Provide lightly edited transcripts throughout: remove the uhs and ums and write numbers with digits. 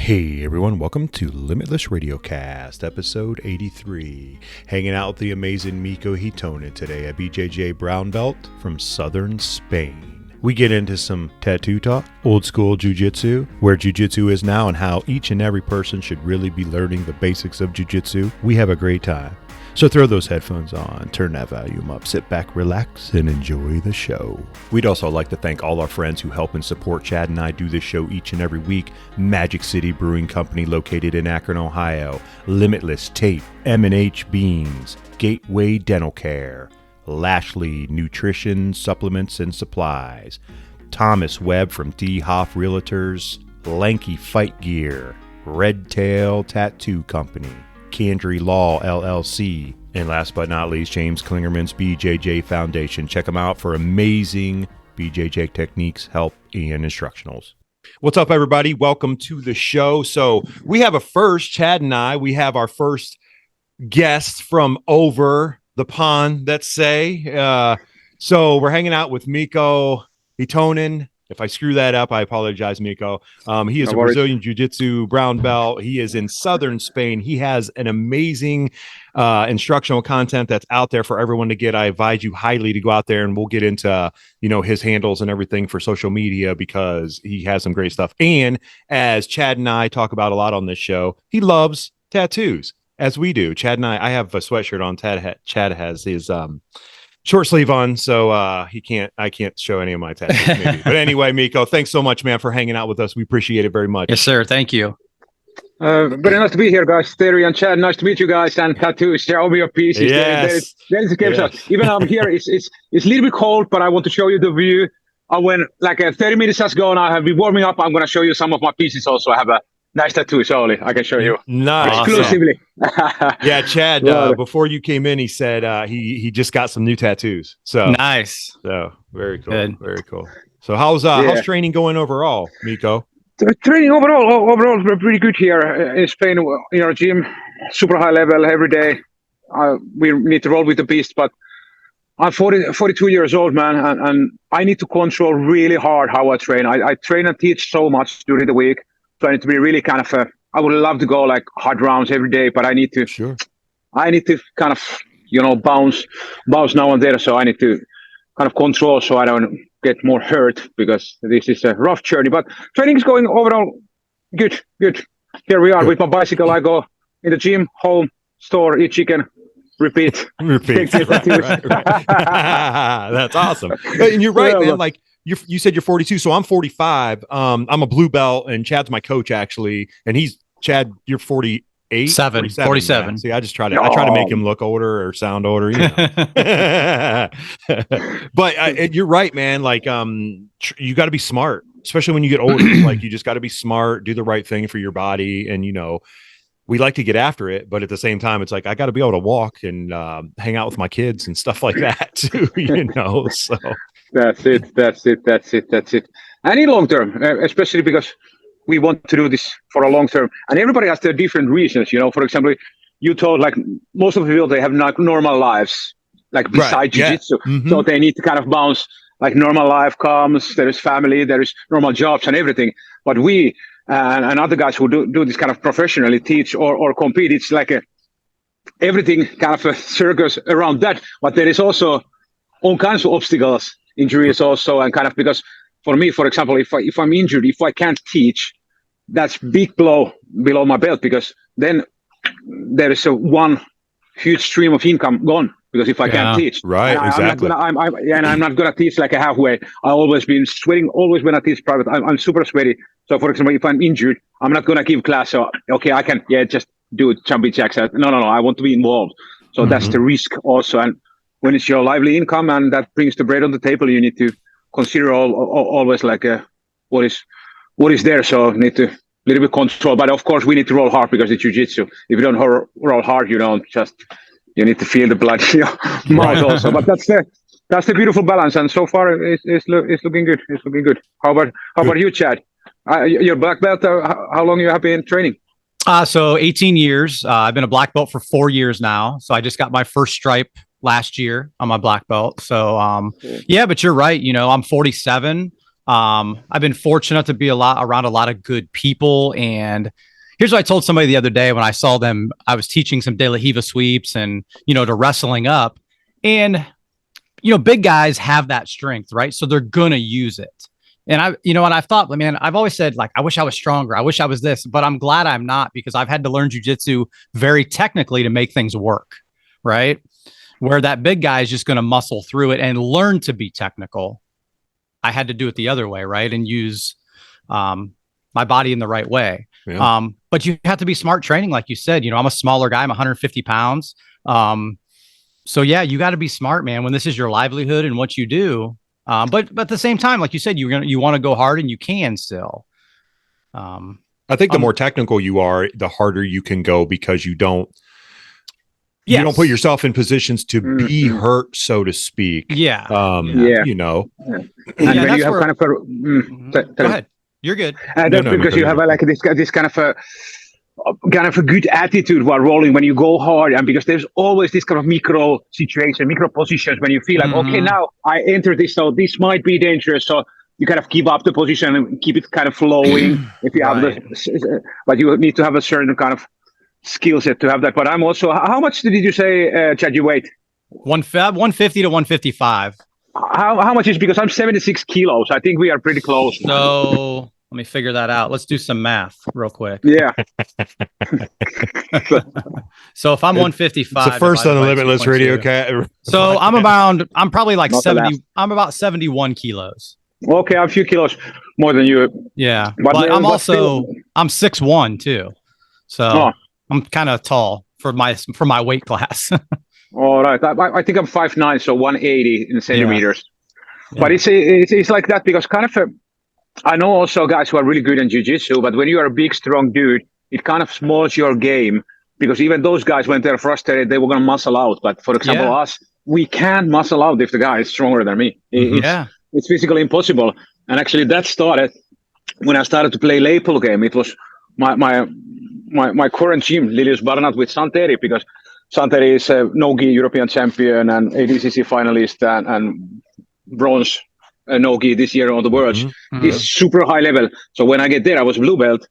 Hey everyone, welcome to LimitLess Radiocast, episode 83. Hanging out with the amazing Miko Hytonen today, a BJJ brown belt from southern Spain. We get into some tattoo talk, old school Jiu-Jitsu, where Jiu-Jitsu is now and how each and every person should really be learning the basics of Jiu-Jitsu. We have a great time. So throw those headphones on, turn that volume up, sit back, relax, and enjoy the show. We'd also like to thank all our friends who help and support Chad and I do this show each and every week. Magic City Brewing Company located in Akron, Ohio. LimitLess Tape, M&H Beans, Gateway Dental Care, Lashley Nutrition, Supplements and Supplies, Thomas Webb from DeHoff Realtors, Lanky Fight Gear, Red Tail Tattoo Company, Candry Law LLC, and last but not least, James Klingerman's BJJ Foundation. Check them out for amazing BJJ techniques, help, and instructionals. What's up, everybody? Welcome to the show. So we have a first, Chad and I, we have our first guest from over the pond, let's say. So we're hanging out with Miko Hytonen. If I screw that up, I apologize, Miko. He is a Brazilian Jiu-Jitsu brown belt. He is in southern Spain. He has an amazing instructional content that's out there for everyone to get. I advise you highly to go out there, and we'll get into his handles and everything for social media because he has some great stuff. And as Chad and I talk about a lot on this show, he loves tattoos, as we do. Chad and I have a sweatshirt on. Chad has his short sleeve on, so I can't show any of my tattoos, maybe. But anyway, Miko, thanks so much, man, for hanging out with us. We appreciate it very much. Yes, sir. Thank you. Very nice to be here, guys. Terry and Chad, nice to meet you guys. And tattoos, they're all your pieces. Yes. There is a game. Yes. So even I'm here, it's a little bit cold, but I want to show you the view. When 30 minutes has gone, I have been warming up. I'm going to show you some of my pieces also. I have a nice tattoo, so I can show you exclusively. Yeah, Chad, before you came in, he said he just got some new tattoos. So nice. So very cool. Good. Very cool. So how's training going overall, Miko? Training overall pretty good here in Spain in our gym. Super high level every day. We need to roll with the beast, but I'm 42 years old, man, and I need to control really hard how I train. I train and teach so much during the week. So I need to be really kind of I would love to go like hard rounds every day, but I need to kind of bounce now and there. So I need to kind of control so I don't get more hurt because this is a rough journey. But training is going overall good. Here we are with my bicycle. I go in the gym, home, store, eat chicken, repeat. Right. That's awesome. And you're right, man. Like you said, you're 42, so I'm 45. I'm a blue belt, and Chad's my coach actually. And Chad, you're 48, 47. Yeah. See, I try to make him look older or sound older. But you're right, man. Like, you got to be smart, especially when you get older. Like, you just got to be smart, do the right thing for your body, and we like to get after it, but at the same time, it's like I got to be able to walk and hang out with my kids and stuff like that too. So. That's it. And in long term, especially because we want to do this for a long term, and everybody has their different reasons. For example, you told like most of the people they have not normal lives, like beside jiu-jitsu, so they need to kind of bounce. Like normal life comes, there is family, there is normal jobs and everything. But we and other guys who do this kind of professionally, teach or compete, it's like everything kind of circles around that. But there is also all kinds of obstacles. Injuries also, and kind of because for me, for example, if I'm injured, if I can't teach, that's big blow below my belt because then there is one huge stream of income gone because if I can't teach, right, exactly. I'm not gonna teach like a halfway. I always been sweating. Always when I teach private, I'm super sweaty. So for example, if I'm injured, I'm not gonna give class. So okay, I can just do jumping jacks. No, I want to be involved. So that's the risk also. And when it's your lively income and that brings the bread on the table, you need to consider always like what is there. So need to little bit control. But of course, we need to roll hard because it's jiu-jitsu. If you don't roll hard, you need to feel the blood in your mouth also. But that's the beautiful balance. And so far, it's looking good. It's looking good. How about you, Chad? Your black belt. How long you have been training? So 18 years. I've been a black belt for 4 years now. So I just got my first stripe last year on my black belt. So, but you're right. I'm 47. I've been fortunate to be around a lot of good people. And here's what I told somebody the other day when I saw them. I was teaching some De La Riva sweeps and, to wrestling up. And, big guys have that strength, right? So they're going to use it. And I've thought, man, I've always said, like, I wish I was stronger. I wish I was this, but I'm glad I'm not, because I've had to learn jiu-jitsu very technically to make things work, right? Where that big guy is just going to muscle through it and learn to be technical. I had to do it the other way, right? And use my body in the right way. Yeah. But you have to be smart training, like you said. I'm a smaller guy. I'm 150 pounds. So yeah, you got to be smart, man, when this is your livelihood and what you do. But at the same time, like you said, you want to go hard, and you can still. I think the more technical you are, the harder you can go, because you don't put yourself in positions to be hurt, so to speak. Yeah. And when you have kind of go ahead. You're good. Because you have like this kind of a good attitude while rolling when you go hard, and because there's always this kind of micro situation, micro positions when you feel like, okay, now I enter this, so this might be dangerous, so you kind of give up the position and keep it kind of flowing. If you have but you need to have a certain kind of skill set to have that. But I'm also, how much did you say, Chad, you weigh? 150 to 155. How much is, because I'm 76 kilos. I think we are pretty close. So let me figure that out. Let's do some math real quick. Yeah. So if I'm 155, it's the first on the Limitless Radiocast. So I'm probably like 70. I'm about 71 kilos. Okay, I'm a few kilos more than you. Yeah, but I'm 6'1" too. So I'm kind of tall for my weight class. All right, I think I'm 5'9", so 180 in centimeters. Yeah. But it's like that because kind of I know also guys who are really good in jiu-jitsu, but when you are a big, strong dude, it kind of smalls your game, because even those guys, when they're frustrated, they were going to muscle out. But for example, us, we can't muscle out if the guy is stronger than me. It's physically impossible. And actually that started when I started to play Leipold game. It was my current gym, Lilius Barnat, with Santeri, because Santeri is a no-gi European champion and ADCC finalist and bronze no-gi this year on the Worlds. He's super high level. So when I get there, I was blue belt.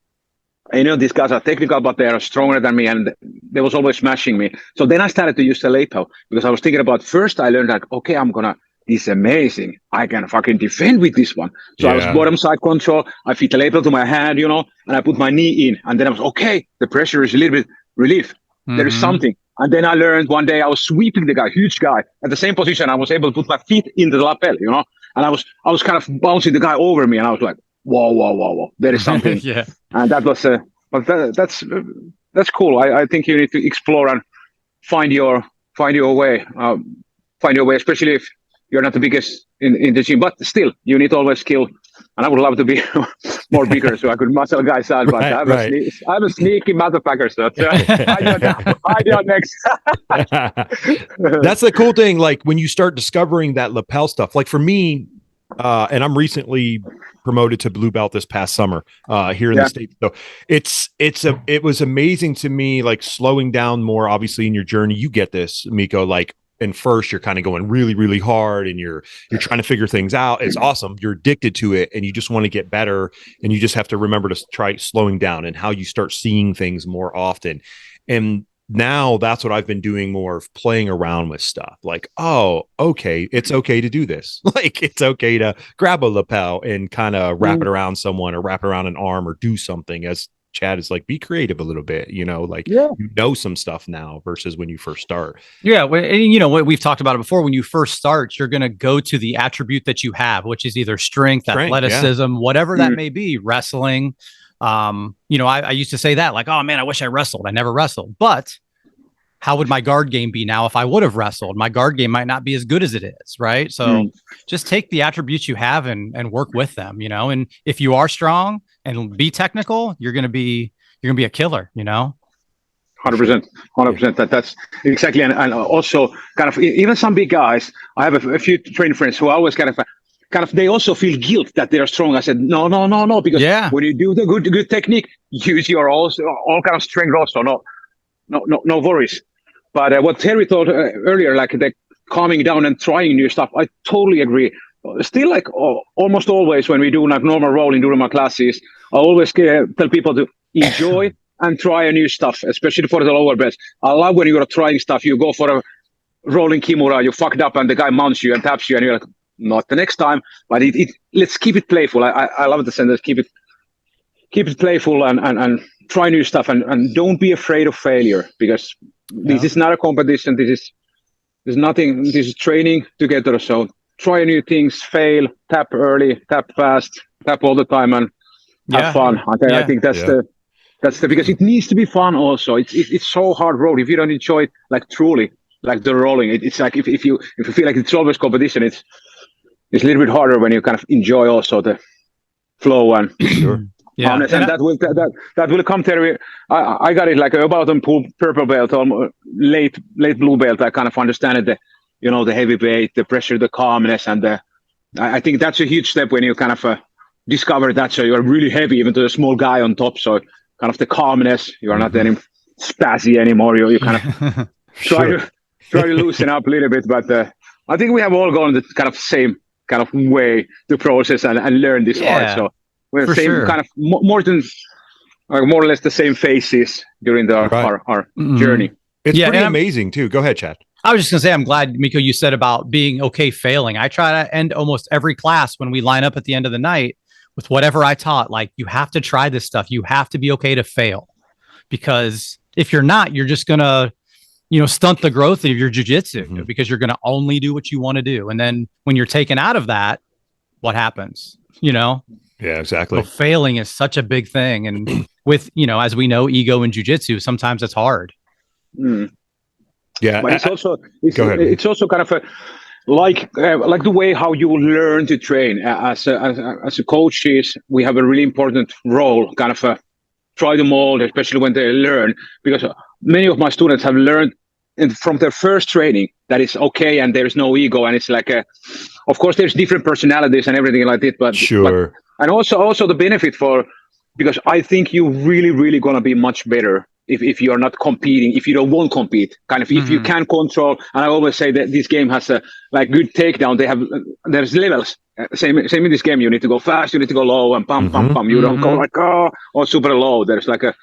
And, these guys are technical, but they are stronger than me, and they was always smashing me. So then I started to use the Leipold, because I was thinking about, first I learned, like, okay, this is amazing. I can fucking defend with this one. So I was bottom side control. I fit the Leipold to my hand, and I put my knee in. And then I was, okay, the pressure is a little bit relief. There is something. And then I learned one day I was sweeping the guy, huge guy, at the same position. I was able to put my feet in the lapel, and I was kind of bouncing the guy over me, and I was like, whoa, there is something. And that was, but that's cool. I think you need to explore and find your way, especially if you're not the biggest in the gym, but still you need always skill. And I would love to be more bigger so I could muscle guys out, but I'm a sneaky motherfucker, so I do next. That's the cool thing. Like when you start discovering that lapel stuff, like for me, and I'm recently promoted to blue belt this past summer here in the States. So it was amazing to me, like slowing down more, obviously in your journey, you get this, Miko, like, and first you're kind of going really, really hard and you're trying to figure things out. It's awesome. You're addicted to it and you just want to get better. And you just have to remember to try slowing down and how you start seeing things more often. And now that's what I've been doing more of, playing around with stuff like, oh, okay, it's okay to do this. Like it's okay to grab a lapel and kind of wrap it around someone or wrap it around an arm or do something, as Chad is like, be creative a little bit, some stuff now versus when you first start. Yeah. And we've talked about it before. When you first start, you're going to go to the attribute that you have, which is either strength, athleticism, whatever that may be, wrestling. I used to say that, like, oh man, I wish I wrestled. I never wrestled. But how would my guard game be now if I would have wrestled? My guard game might not be as good as it is, right? So just take the attributes you have and work with them, and if you are strong and be technical, you're gonna be a killer, 100%. That's exactly, and also kind of even some big guys. I have a few training friends who always kind of they also feel guilt that they are strong. I said no, because when you do the good technique, use your all kind of strength also. No worries. But what Terry thought earlier, like the calming down and trying new stuff, I totally agree. still like almost always when we do like normal rolling during my classes, I always tell people to enjoy and try a new stuff, especially for the lower belts. I love when you're trying stuff. You go for a rolling kimura, you fucked up, and the guy mounts you and taps you, and you're like, not the next time. But let's keep it playful. I love the sentence. Keep it playful and try new stuff, and don't be afraid of failure, because this is not a competition. There's nothing. This is training together. So try new things, fail, tap early, tap fast, tap all the time, and have fun. I think that's the because it needs to be fun also. It's so hard road if you don't enjoy it like truly, like the rolling. It's like if you feel like it's always competition, it's a little bit harder when you kind of enjoy also the flow and honest, and that will come there. I got it like about on purple belt, late blue belt. I kind of understand it, the heavy weight, the pressure, the calmness, and I think that's a huge step when you kind of discover that. So you're really heavy, even to a small guy on top. So kind of the calmness, you are not any spazzy anymore. You kind of try to loosen up a little bit. But I think we have all gone the kind of same kind of way to process and learn this art. So we're same kind of more or less the same phases during our journey. It's pretty amazing too. Go ahead, Chad. I was just going to say, I'm glad, Miko, you said about being okay failing. I try to end almost every class when we line up at the end of the night with whatever I taught. Like, you have to try this stuff. You have to be okay to fail, because if you're not, you're just going to, stunt the growth of your jiu-jitsu, because you're going to only do what you want to do. And then when you're taken out of that, what happens? Yeah, exactly. So failing is such a big thing. And with, as we know, ego in jiu-jitsu, sometimes it's hard. Yeah, but it's also kind of like the way how you learn to train. As a coaches, we have a really important role, kind of try to mold, especially when they learn, because many of my students have learned from their first training that it's okay and there's no ego, and it's like of course there's different personalities and everything like that, but and also the benefit because I think you're really gonna be much better if you're not competing, if you don't want to compete, kind of if you can control. And I always say that this game has a good takedown. There's levels. Same in this game. You need to go fast, you need to go low, and pam. You don't go like or super low. There's like a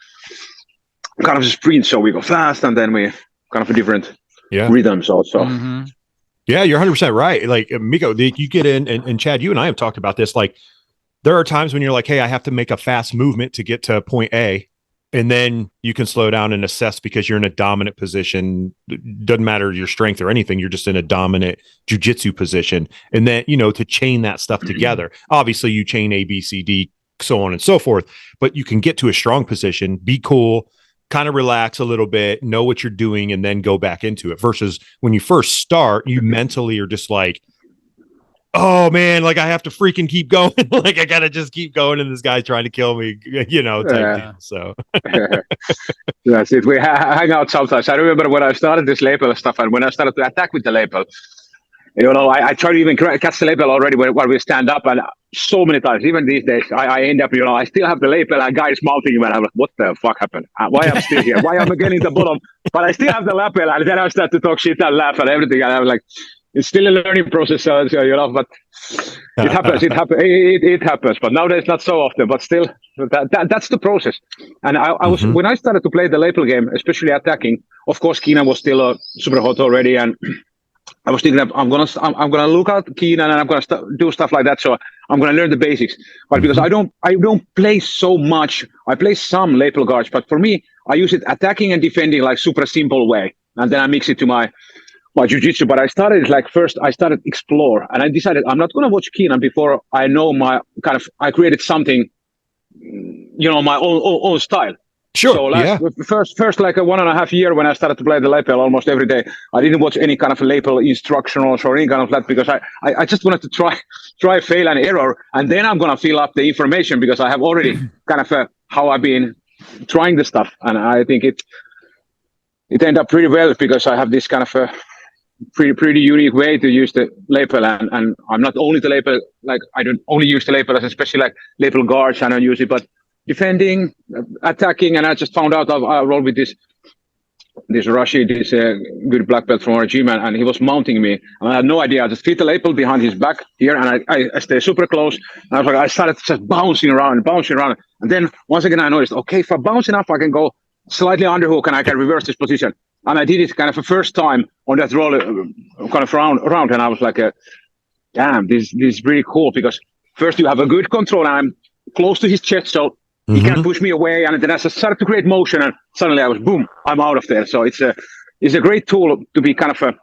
kind of a sprint, so we go fast, and then we kind of different rhythms also. Yeah, you're 100% right. Like, Miko, you get in, and Chad, you and I have talked about this. Like, there are times when you're like, hey, I have to make a fast movement to get to point A. And then you can slow down and assess because you're in a dominant position. Doesn't matter your strength or anything. You're just in a dominant jiu-jitsu position. And then, to chain that stuff together. Obviously, you chain A, B, C, D, so on and so forth. But you can get to a strong position, be cool, kind of relax a little bit, know what you're doing, and then go back into it. Versus when you first start, you mentally are just like, oh man, like I have to freaking keep going. Like I gotta just keep going, and this guy's trying to kill me, type deal. So that's it. We hang out sometimes. I remember when I started this label stuff, and when I started to attack with the label, I try to even catch the label already while we stand up, and so many times, even these days, I end up, I still have the label, and guys mounting him, and I'm like, what the fuck happened? Why am I still here? Why am I getting the bottom? But I still have the lapel, and then I start to talk shit and laugh and everything, and I'm like, it's still a learning process, but it happens. It happens. But nowadays, not so often. But still, that's the process. And I was when I started to play the label game, especially attacking. Of course, Keenan was still super hot already, and I was thinking I'm gonna look at Keenan and I'm gonna do stuff like that. So I'm gonna learn the basics. But because I don't play so much, I play some label guards. But for me, I use it attacking and defending like super simple way, and then I mix it to my jiu-jitsu. But I started explore, and I decided I'm not going to watch Keenan before I know I created something, my own style. Sure. So first like a 1.5 year when I started to play the lapel almost every day, I didn't watch any kind of lapel instructionals or any kind of that, because I just wanted to try fail and error, and then I'm going to fill up the information because I have already kind of how I've been trying the stuff, and I think it ended up pretty well because I have this kind of pretty unique way to use the lapel, and I'm not only the lapel, like I don't only use the lapel as especially like lapel guards, I don't use it, but defending, attacking, and I just found out I roll with this this Rashid is a good black belt from our gym, and he was mounting me. And I had no idea. I just fit the lapel behind his back here, and I stay super close. And I was like, I started just bouncing around. And then once again, I noticed, okay, if I bounce enough, I can go slightly underhook and I can reverse this position. And I did it kind of the first time on that roll, kind of round. And I was like, damn, this is really cool, because first you have a good control, and I'm close to his chest, so he can't push me away. And then I started to create motion, and suddenly I was, boom, I'm out of there. So it's a great tool to be kind of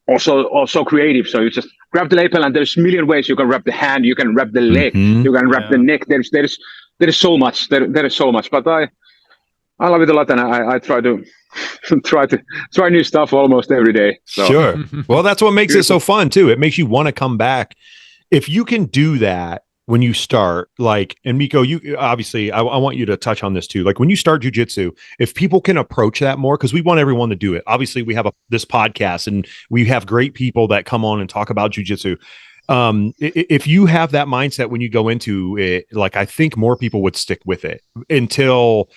also creative. So you just grab the lapel, and there's a million ways you can wrap the hand, you can wrap the leg, you can wrap the neck. There is so much. There is so much. But I love it a lot, and I try to try new stuff almost every day. So. Sure. Well, that's what makes it so fun too. It makes you want to come back. If you can do that when you start, like, and Miko, you obviously, I want you to touch on this too. Like when you start jiu-jitsu, if people can approach that more, because we want everyone to do it. Obviously, we have this podcast, and we have great people that come on and talk about jiu-jitsu. If you have that mindset when you go into it, like, I think more people would stick with it until.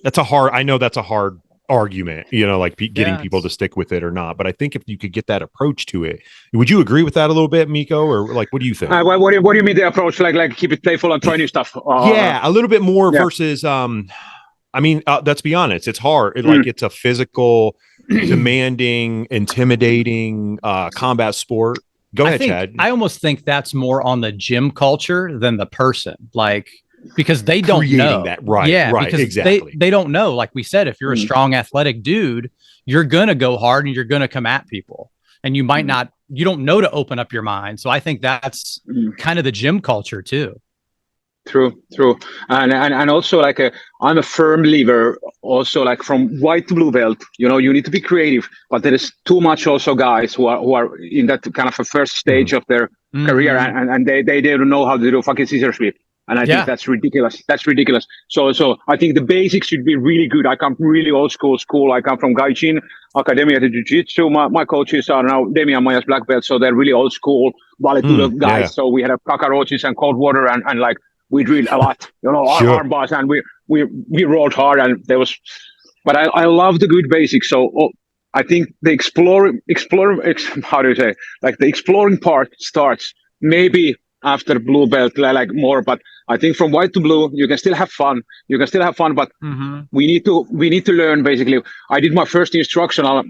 I know that's a hard argument, like getting people to stick with it or not. But I think if you could get that approach to it, would you agree with that a little bit, Miko? Or like, what do you think? What do you mean the approach? Like keep it playful and try new stuff? A little bit more versus, let's be honest, it's hard. It's a physical, demanding, intimidating combat sport. Go ahead, Chad. I almost think that's more on the gym culture than the person. Like, because they don't know that. Right. Yeah. Right. Because exactly. They don't know. Like we said, if you're a strong athletic dude, you're going to go hard and you're going to come at people, and you might not, you don't know to open up your mind. So I think that's kind of the gym culture too. True. And also like I'm a firm believer also, like from white to blue belt, you need to be creative, but there is too much also guys who are in that kind of a first stage of their career, and they don't know how to do fucking scissor sweep. And I think that's ridiculous. So I think the basics should be really good. I come from really old school. I come from Gaijin Academy at the Jiu-Jitsu. My coaches are now Demian Maya's black belt, so they're really old school Vale-Tudo guys. Yeah. So we had kakarochis and cold water, and like we drilled a lot, arm bars, and we rolled hard, and there was. But I love the good basics. So I think the how do you say, like the exploring part starts maybe after blue belt, like more, but I think from white to blue, you can still have fun. But we need to learn. Basically, I did my first instructional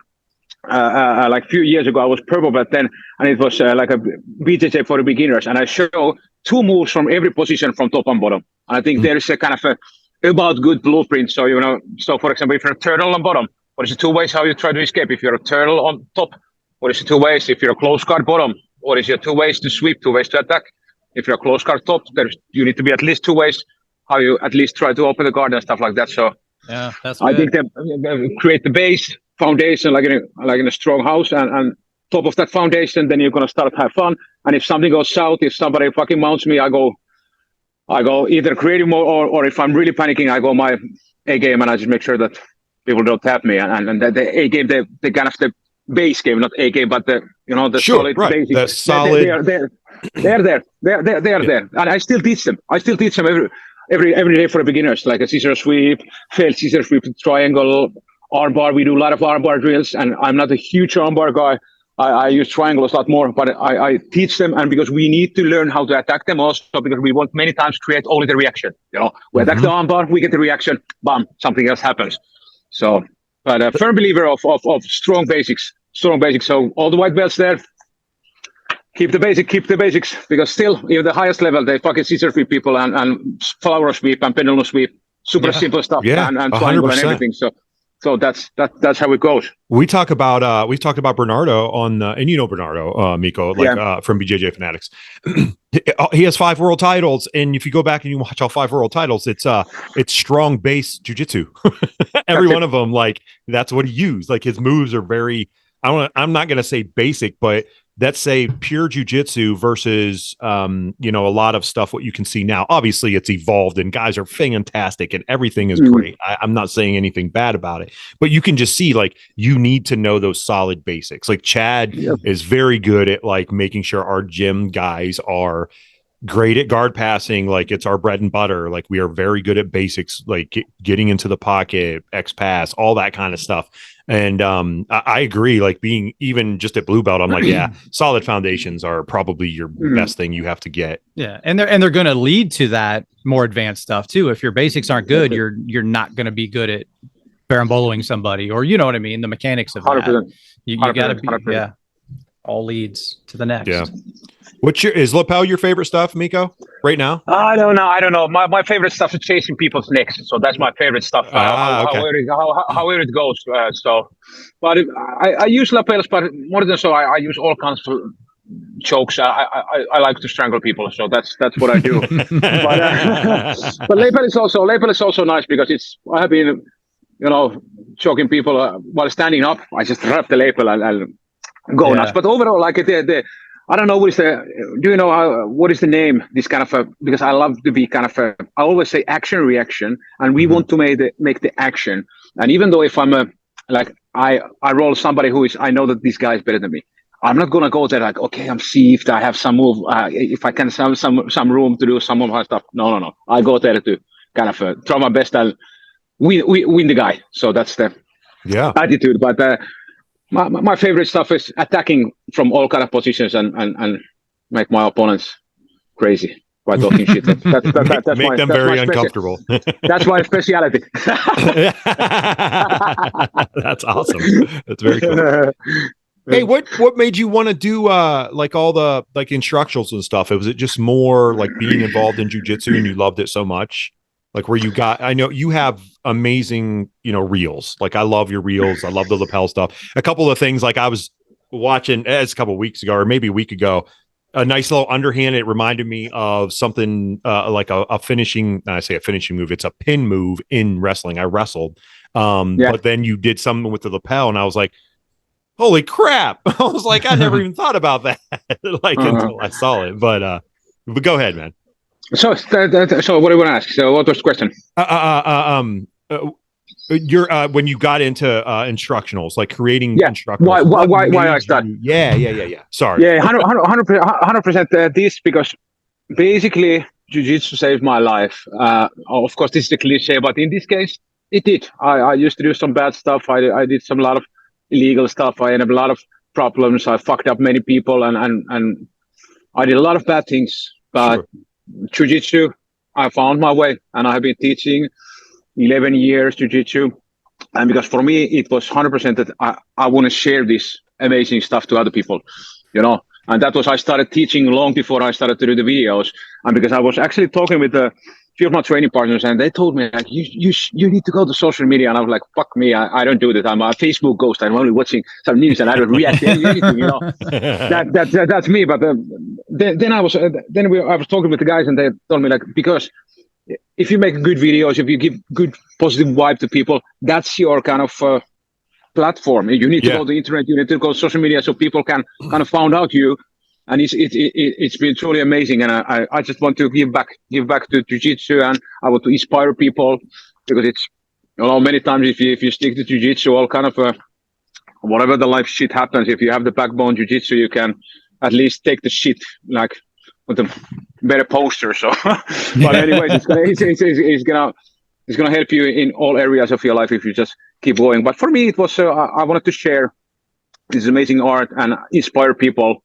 like a few years ago. I was purple belt then, and it was like a BJJ for the beginners. And I show 2 moves from every position from top and bottom. And I think there is a kind of about good blueprint. So so for example, if you're a turtle on bottom, what is the 2 ways how you try to escape? If you're a turtle on top, what is the 2 ways? If you're a close guard bottom, what is your 2 ways to sweep, 2 ways to attack? If you're a close guard top, you need to be at least 2 ways how you at least try to open the guard and stuff like that. So yeah, that's I think they create the base foundation like in a strong house, and top of that foundation, then you're gonna start to have fun. And if something goes south, if somebody fucking mounts me, I go either creative mode, or if I'm really panicking, I go my A game, and I just make sure that people don't tap me. And the A game, the kind of the base game, not A game, but the solid basics. The solid. They're there, and I still teach them. Every day for the beginners, like a scissor sweep, failed scissor sweep, triangle, armbar. We do a lot of armbar drills, and I'm not a huge armbar guy. I use triangles a lot more, but I teach them, and because we need to learn how to attack them also, because we want many times create only the reaction. We attack the armbar, we get the reaction, bam, something else happens. So, but a firm believer of strong basics. So all the white belts there. Keep the basics, because still, the highest level, they fucking scissor sweep people and flower sweep and pendulum sweep, super simple stuff, and triangle 100%. And everything. So that's how it goes. We talked about Bernardo on, and Bernardo, Miko, from BJJ Fanatics. He has 5 world titles, and if you go back and you watch all 5 world titles, it's strong base jiu-jitsu. Every one of them, like that's what he used. Like his moves are very. I'm not going to say basic, but let's say pure jiu-jitsu versus, a lot of stuff, what you can see now. Obviously, it's evolved and guys are fantastic and everything is great. I'm not saying anything bad about it, but you can just see, like, you need to know those solid basics. Like Chad is very good at, like, making sure our gym guys are great at guard passing. Like it's our bread and butter. Like we are very good at basics, like getting into the pocket, X pass, all that kind of stuff. And I agree. Like being even just at blue belt, I'm like, yeah, solid foundations are probably your best thing you have to get. Yeah, and they're going to lead to that more advanced stuff too. If your basics aren't good, you're not going to be good at baramboloing somebody, or you know what I mean. The mechanics of 100%. that. You got to be 100%. yeah. All leads to the next. Yeah. Is lapel your favorite stuff, Miko? Right now? I don't know. My favorite stuff is chasing people's necks. So that's my favorite stuff. Okay. However it goes. But I use lapels, but more than so, I use all kinds of chokes. I like to strangle people, so that's what I do. But lapel is also nice because I have been, choking people while standing up. I just wrap the lapel and go nuts. But overall, like I don't know what is do you know what is the name? This kind of because I love to be kind of I always say action reaction, and we want to make the action. And even though if I'm I roll somebody I know that this guy is better than me, I'm not gonna go there like, okay, I'm sieved, I have some move, if I can have some room to do some of my stuff. No. I go there to kind of try my best and win the guy. So that's the attitude. But my favorite stuff is attacking from all kind of positions and make my opponents crazy by talking shit. That's make them very uncomfortable. That's my speciality. That's awesome. That's very cool. Hey, what made you want to do like all the like instructionals and stuff? Was it just more like being involved in jiu-jitsu and you loved it so much? Like I know you have amazing, reels. Like I love your reels. I love the lapel stuff. A couple of things, like I was watching a couple of weeks ago or maybe a week ago, a nice little underhand. It reminded me of something like a finishing, I say a finishing move. It's a pin move in wrestling. I wrestled. But then you did something with the lapel and I was like, holy crap. I was like, I never even thought about that until I saw it. But go ahead, man. So what do you want to ask? So what was the question? When you got into instructionals, like creating instructionals. Why I started? Yeah. Sorry. Yeah, 100% this, because basically Jiu-Jitsu saved my life. Of course, this is a cliche, but in this case, it did. I used to do some bad stuff. I did a lot of illegal stuff. I had a lot of problems. I fucked up many people and I did a lot of bad things. But Jiu-Jitsu, I found my way, and I have been teaching 11 years Jiu-Jitsu. And because for me, it was 100% that I want to share this amazing stuff to other people, And that was, I started teaching long before I started to do the videos. And because I was actually talking with a few of my training partners, and they told me, like, you need to go to social media. And I was like, fuck me, I don't do that. I'm a Facebook ghost. I'm only watching some news and I don't react to anything, That's me. But then I was talking with the guys, and they told me, like, because if you make good videos, if you give good positive vibe to people, that's your kind of platform. You need to go to the internet, you need to go to social media so people can kind of find out you. And it's been truly amazing, and I just want to give back to Jiu-Jitsu, and I want to inspire people, because it's many times if you stick to Jiu-Jitsu, all kind of whatever the life shit happens, if you have the backbone Jiu-Jitsu, you can at least take the shit like with a better poster. So, but anyways, it's gonna help you in all areas of your life if you just keep going. But for me, it was I wanted to share this amazing art and inspire people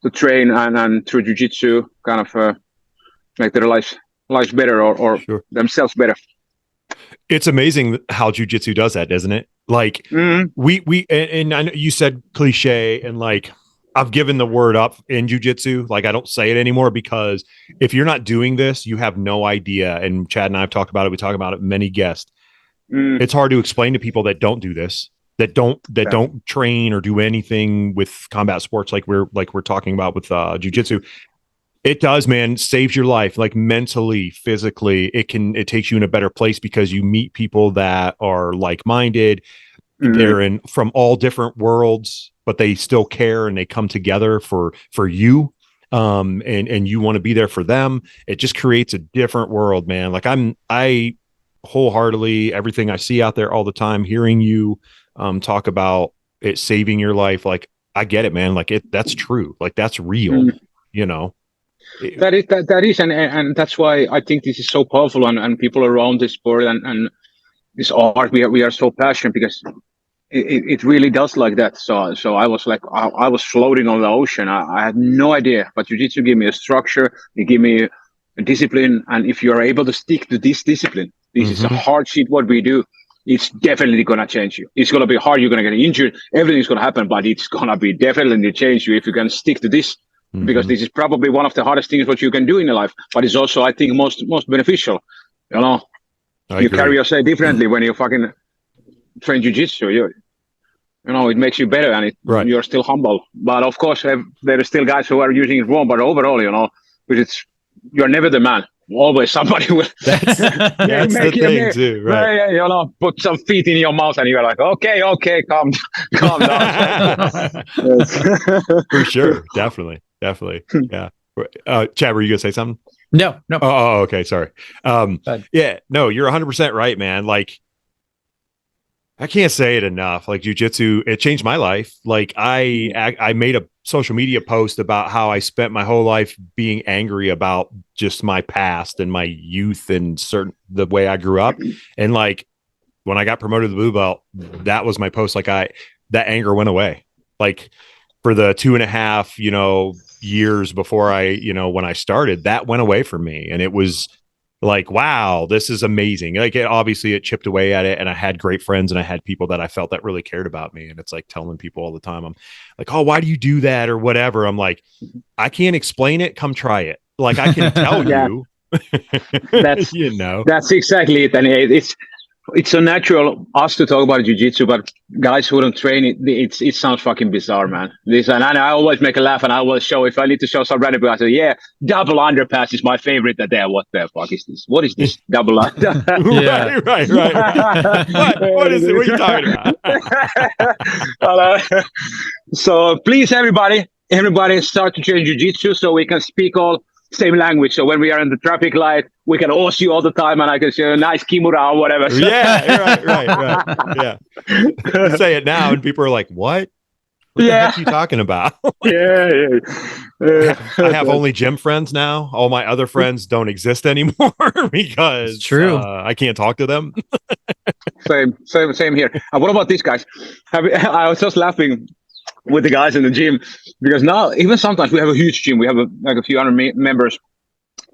to train and through Jiu-Jitsu kind of make their lives better or themselves better. It's amazing how Jiu-Jitsu does that, doesn't it? Like we and I know you said cliche, and like I've given the word up in Jiu-Jitsu. Like I don't say it anymore, because if you're not doing this, you have no idea. And Chad and I have talked about it. We talk about it, many guests. It's hard to explain to people that don't do this, that don't train or do anything with combat sports like we're talking about with Jiu-Jitsu. It does, man, saves your life, like mentally, physically. It takes you in a better place because you meet people that are like-minded. They're from all different worlds, but they still care and they come together for you. And you want to be there for them. It just creates a different world, man. Like I wholeheartedly, everything I see out there all the time, hearing you talk about it saving your life, like I get it, man. Like that's true. Like that's real, That is, and that's why I think this is so powerful, and people around this sport and this art, we are so passionate because it really does like that. So I was like, I was floating on the ocean. I had no idea, but Jiu-Jitsu gave me a structure, it gave me a discipline, and if you are able to stick to this discipline, this is a hard shit what we do. It's definitely gonna change you. It's gonna be hard. You're gonna get injured. Everything's gonna happen, but it's gonna be definitely change you if you can stick to this. Because this is probably one of the hardest things what you can do in your life, but it's also, I think, most beneficial. You know, you carry yourself differently when you fucking train jiu-jitsu. You know, it makes you better, and you're still humble. But of course, there are still guys who are using it wrong. But overall, you know, you're never the man. Always somebody will. That's the thing too, right? You know, put some feet in your mouth, and you're like, okay, calm down. For sure, definitely. Yeah. Chad, were you gonna say something? No. Oh, okay. Sorry. Yeah, no, you're 100% right, man. Like, I can't say it enough. Like, jiu-jitsu, it changed my life. Like, I made a social media post about how I spent my whole life being angry about just my past and my youth and the way I grew up. And like, when I got promoted to the blue belt, that was my post. Like, that anger went away. Like, for the 2.5, years before when I started, that went away from me. And it was like, wow, this is amazing. Like, obviously it chipped away at it, and I had great friends, and I had people that I felt that really cared about me. And it's like telling people all the time, I'm like, oh, why do you do that or whatever? I'm like, I can't explain it. Come try it. Like, I can tell you. That's exactly it. And it's so natural us to talk about jiu-jitsu, but guys who don't train it sounds fucking bizarre, man. And I always make a laugh, and I always show, if I need to show some random people, I say, yeah, double underpass is my favorite. What the fuck is this? What is this double under? Right. What is it? What are you talking about? So please, everybody start to train jiu-jitsu so we can speak all same language. So when we are in the traffic light, we can all see you all the time, and I can say a nice kimura or whatever. So. Yeah, right. Yeah. Say it now, and people are like, "What? What the heck are you talking about?" Yeah. I have only gym friends now. All my other friends don't exist anymore because I can't talk to them. Same here. And what about these guys? I was just laughing with the guys in the gym, because now even sometimes we have a huge gym, we have a few hundred members,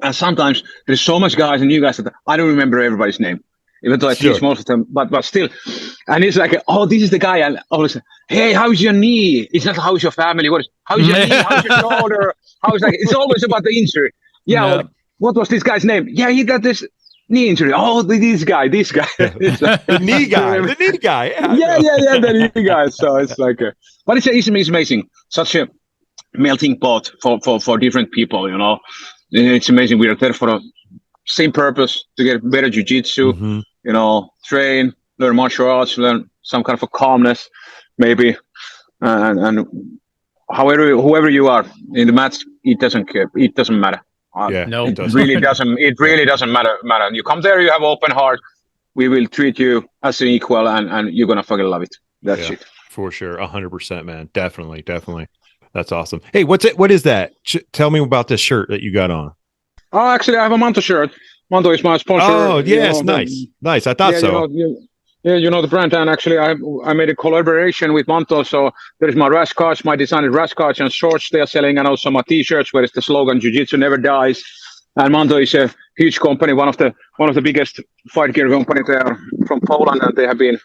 and sometimes there's so much guys and new guys that I don't remember everybody's name, even though I teach most of them, but still. And it's like, oh, this is the guy, and always, hey, how's your knee? It's not how's your family, how's your knee, how's your shoulder, it's always about the injury. Well, what was this guy's name? Yeah, he got this knee injury. Oh, this guy. The knee guy. The knee guy. Yeah, the knee guy. So it's like, but it's amazing. Such a melting pot for different people, you know. It's amazing. We are there for the same purpose, to get better jiu-jitsu, you know, train, learn martial arts, learn some kind of a calmness, maybe. And whoever you are in the match, it doesn't care. It doesn't matter. It really doesn't. It really doesn't matter. You come there, you have open heart. We will treat you as an equal, and you're gonna fucking love it. That's it. For sure, 100%, man. Definitely. That's awesome. Hey, what's it? What is that? Tell me about this shirt that you got on. Oh, actually, I have a Manto shirt. Manto is my sponsor. Oh, yes, nice. I thought so. You know the brand, and actually, I made a collaboration with Manto. So there is my rash cards, my designed rash cards and shorts they are selling, and also my T-shirts where it's the slogan "Jiu-Jitsu never dies." And Manto is a huge company, one of the biggest fight gear companies there from Poland, and they have been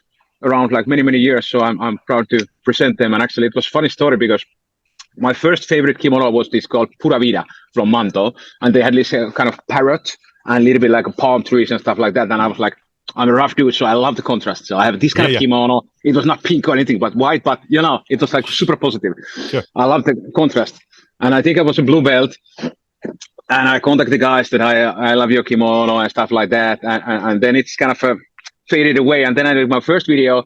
around like many years. So I'm proud to present them. And actually, it was a funny story because my first favorite kimono was this called Pura Vida from Manto, and they had this kind of parrot and a little bit like a palm trees and stuff like that. And I was like, I'm a rough dude, so I love the contrast. So I have this kind of kimono. It was not pink or anything, but white. But you know, it was like super positive. Sure. I love the contrast, and I think I was a blue belt. And I contacted the guys that I love your kimono and stuff like that, and then it's kind of faded away. And then I did my first video,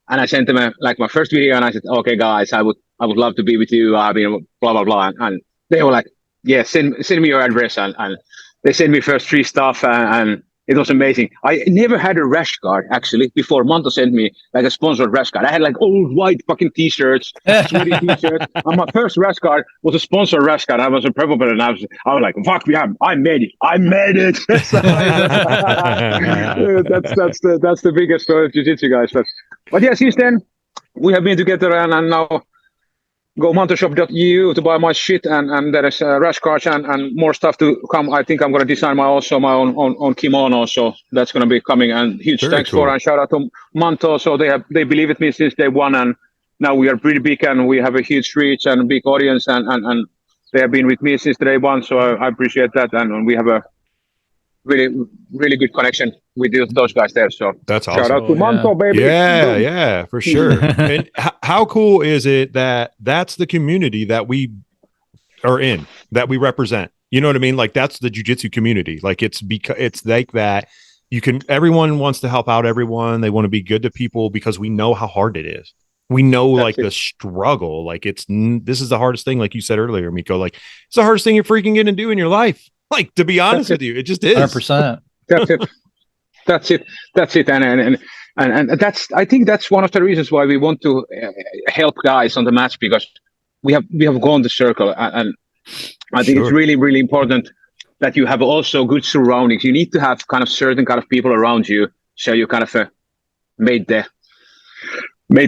and I sent them my first video, and I said, okay, guys, I would love to be with you. I mean, blah blah blah, and they were like, yeah, send me your address, and they sent me first free stuff, and It was amazing. I never had a rash guard actually before Manto sent me like a sponsored rash guard. I had like old white fucking t-shirts, sweaty t-shirts. And my first rash guard was a sponsored rash guard. I was a purple belt, and I was like, fuck me, I made it. I made it. That's the biggest story of jiu-jitsu, guys. But yeah, since then we have been together, and now go mantoshop.eu to buy my shit, and there is rash guards and more stuff to come. I think I'm going to design my own kimono, so that's going to be coming. And huge thanks for and shout out to Manto. So they believe in me since day one, and now we are pretty big and we have a huge reach and a big audience, and they have been with me since day one. So I appreciate that, and we have a really, really good connection with those guys there. So that's awesome. Shout out to Manto, baby. Yeah, for sure. And how cool is it that that's the community that we are in, that we represent? You know what I mean? Like that's the jiu-jitsu community. Like it's like that. Everyone wants to help out everyone. They want to be good to people because we know how hard it is. We know the struggle. Like this is the hardest thing. Like you said earlier, Miko, like it's the hardest thing you're freaking going to do in your life. Like, to be honest with you, it just is. 100%. That's it. And I think that's one of the reasons why we want to help guys on the match, because we have gone the circle, and I think it's really, really important that you have also good surroundings. You need to have kind of certain kind of people around you, so you kind of made the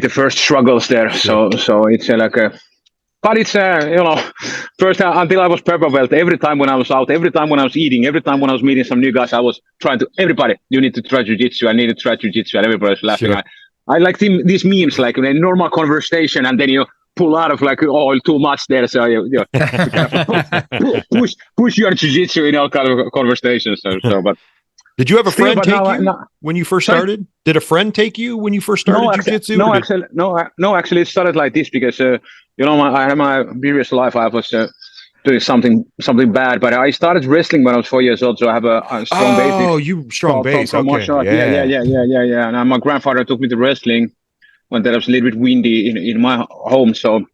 first struggles there. So it's like a. But it's, first until I was purple belt, every time when I was out, every time when I was eating, every time when I was meeting some new guys, I was trying to, everybody, you need to try jiu-jitsu. I need to try jiu-jitsu. And everybody was laughing. Sure. I like these memes, like a normal conversation, and then you pull out of like, too much there. So you push your jiu-jitsu in all kind of conversations. But did you have a friend take you when you first started? Did a friend take you when you first started jiu-jitsu? No, actually, it started like this because, I had my previous life, I was doing something bad, but I started wrestling when I was 4 years old, so I have a strong base. Oh, you strong base, okay. Yeah. And my grandfather took me to wrestling when there was a little bit windy in my home, so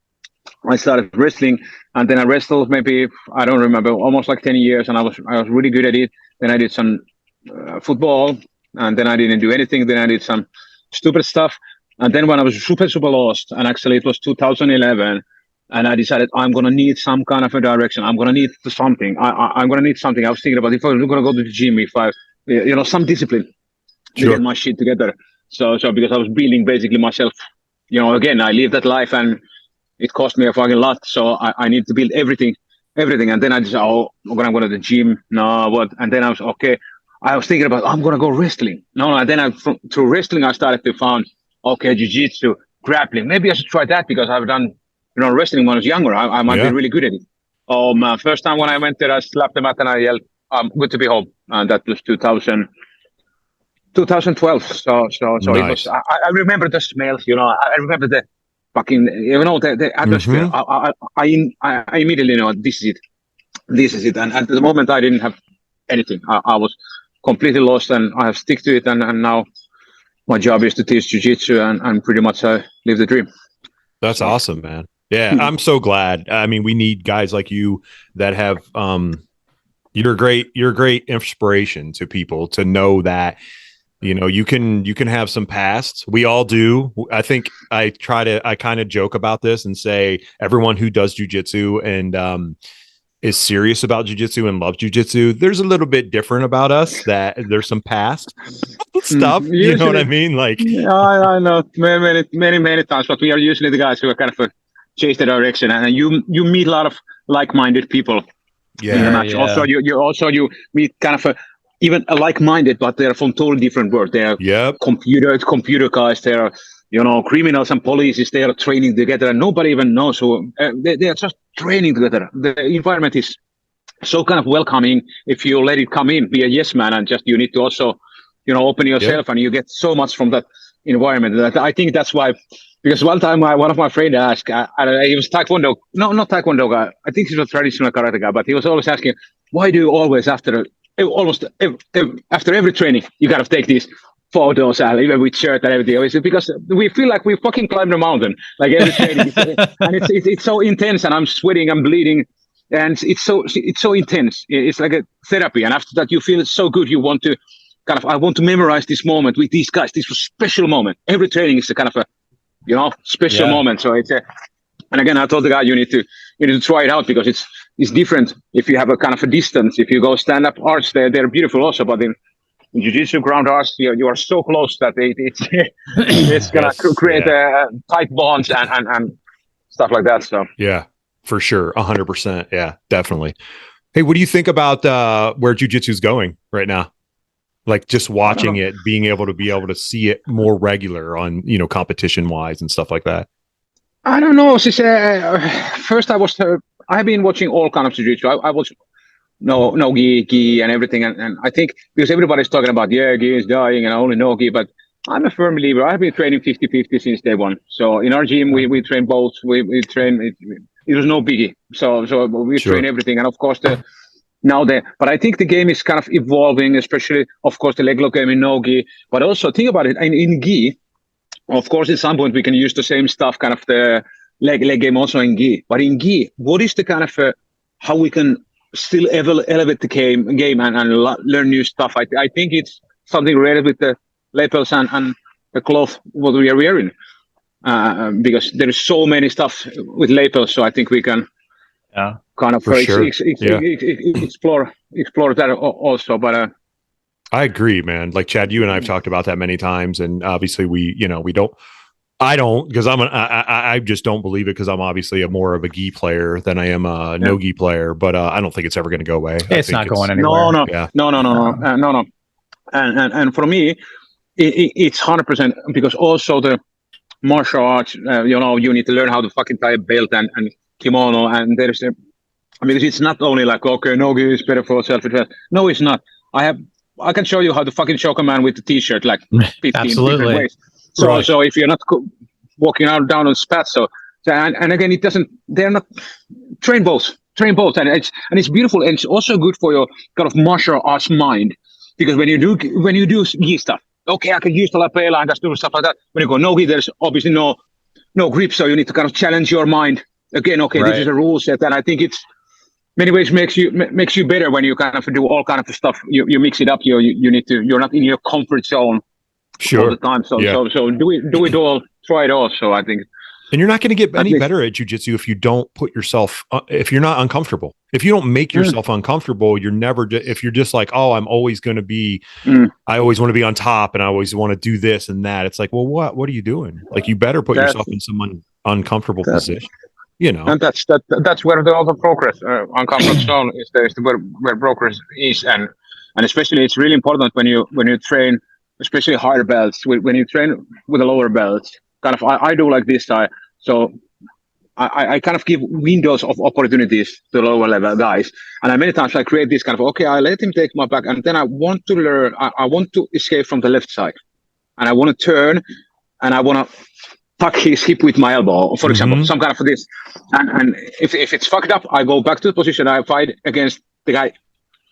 I started wrestling, and then I wrestled maybe, I don't remember, almost like 10 years, and I was really good at it. Then I did some football, and then I didn't do anything. Then I did some stupid stuff, and then when I was super lost, and actually it was 2011, and I decided I'm gonna need some kind of a direction. I'm gonna need something. I'm gonna need something. I was thinking about if I'm gonna go to the gym, if I, some discipline to get my shit together. So because I was building basically myself, again, I lived that life and it cost me a fucking lot. So I need to build everything. And then I just, I'm gonna go to the gym. No, what? And then I was okay. I was thinking about, I'm going to go wrestling. No, and then through wrestling, I started to find, jiu-jitsu, grappling. Maybe I should try that because I've done, wrestling when I was younger. I might be really good at it. Oh, man. First time when I went there, I slapped the mat and I yelled, good to be home. And that was 2012. So nice. It was, I remember the smells, I remember the fucking, the atmosphere. Mm-hmm. I immediately know this is it. And at the moment, I didn't have anything. I was completely lost, and I have stick to it, and now my job is to teach jiu-jitsu and pretty much live the dream. That's awesome, man. Yeah, I'm so glad. I mean, we need guys like you that have you're a great inspiration to people to know that you can have some past. We all do. I think I kind of joke about this and say everyone who does jiu-jitsu and is serious about jiu-jitsu and loves jiu-jitsu, there's a little bit different about us, that there's some past stuff. You know what I mean? Like, I know many times, but we are usually the guys who are kind of chase the direction, and you meet a lot of like-minded people in the match. Also, you meet kind of even a like-minded, but they're from totally different world. They are computer guys. They are criminals and police. They are training together, and nobody even knows. So they are just training together. The environment is so kind of welcoming if you let it come in, be a yes man, and just you need to also, open yourself, and you get so much from that environment. I think that's why, because one time one of my friends asked, he was Taekwondo, not Taekwondo guy. I think he was a traditional karate guy, but he was always asking, why do you always after every training you gotta take these photos, even with shirt and everything? It's because we feel like we fucking climbed a mountain, like every training, and it's so intense, and I'm sweating, I'm bleeding, and it's so intense. It's like a therapy, and after that you feel so good. You want to kind of, I want to memorize this moment with these guys. This was a special moment. Every training is a kind of a, special moment. So it's and again, I told the guy, you need to try it out because it's different if you have a kind of a distance. If you go stand up arts, they're beautiful also, but in Jiu-Jitsu ground arts, you are so close that it's gonna create tight bonds and stuff like that. So yeah, for sure, 100%. Yeah, definitely. Hey, what do you think about where Jiu-Jitsu is going right now? Like just watching it, being able to see it more regular on, competition wise and stuff like that. I don't know. First, I've been watching all kinds of jiu-jitsu. I watch no gi and everything, and I think because everybody's talking about gi is dying and only no gi, but I'm a firm believer. I've been training 50-50 since day one. So in our gym, we train both. We train. It was no biggie. So we train everything, and of course but I think the game is kind of evolving, especially, of course, the leg lock game in no-gi. But also, think about it, in gi, of course, at some point, we can use the same stuff, kind of the leg game also in gi. But in gi, what is the kind of, how we can still elevate the game and learn new stuff? I think it's something related with the lapels and the cloth, what we are wearing. Because there is so many stuff with lapels, so I think we can... kind of explore that also, but I agree, man. Like Chad, you and I have talked about that many times, and obviously I don't because I just don't believe it because I'm obviously more of a gi player than I am a no gi player, but I don't think it's ever going to go away. It's not going anywhere. No. And for me, it's 100% because also the martial arts, you need to learn how to fucking tie a belt and kimono, and there's because it's not only like, okay, no-gi is better for self-defense. No, it's not. I can show you how to fucking choke a man with the t-shirt like 15 different ways. So if you're not walking out down on spats, and again, they're not train both, and it's beautiful, and it's also good for your kind of martial arts mind, because when you do gi stuff, okay, I can use the lapela and just do stuff like that. When you go no-gi, there's obviously no grip, so you need to kind of challenge your mind. Again, okay, this is a rule set, and I think it's many ways makes you better when you kind of do all kind of stuff. You mix it up. You're not in your comfort zone all the time. So do it all, try it all. So I think, and you're not going to get any better at jiu-jitsu if you don't put yourself if you're not uncomfortable. If you don't make yourself uncomfortable, you're never. If you're just like, oh, I'm always going to be, I always want to be on top, and I always want to do this and that. It's like, well, what are you doing? Like, you better put yourself in some uncomfortable position. And that's where all the progress on comfort zone is. Where progress is, and especially it's really important when you train, especially higher belts. When you train with the lower belts, kind of I do like this. I kind of give windows of opportunities to lower level guys, and many times I create this kind of I let him take my back, and then I want to learn. I want to escape from the left side, and I want to turn, and I want to tuck his hip with my elbow, for example, some kind of this. And if it's fucked up, I go back to the position. I fight against the guy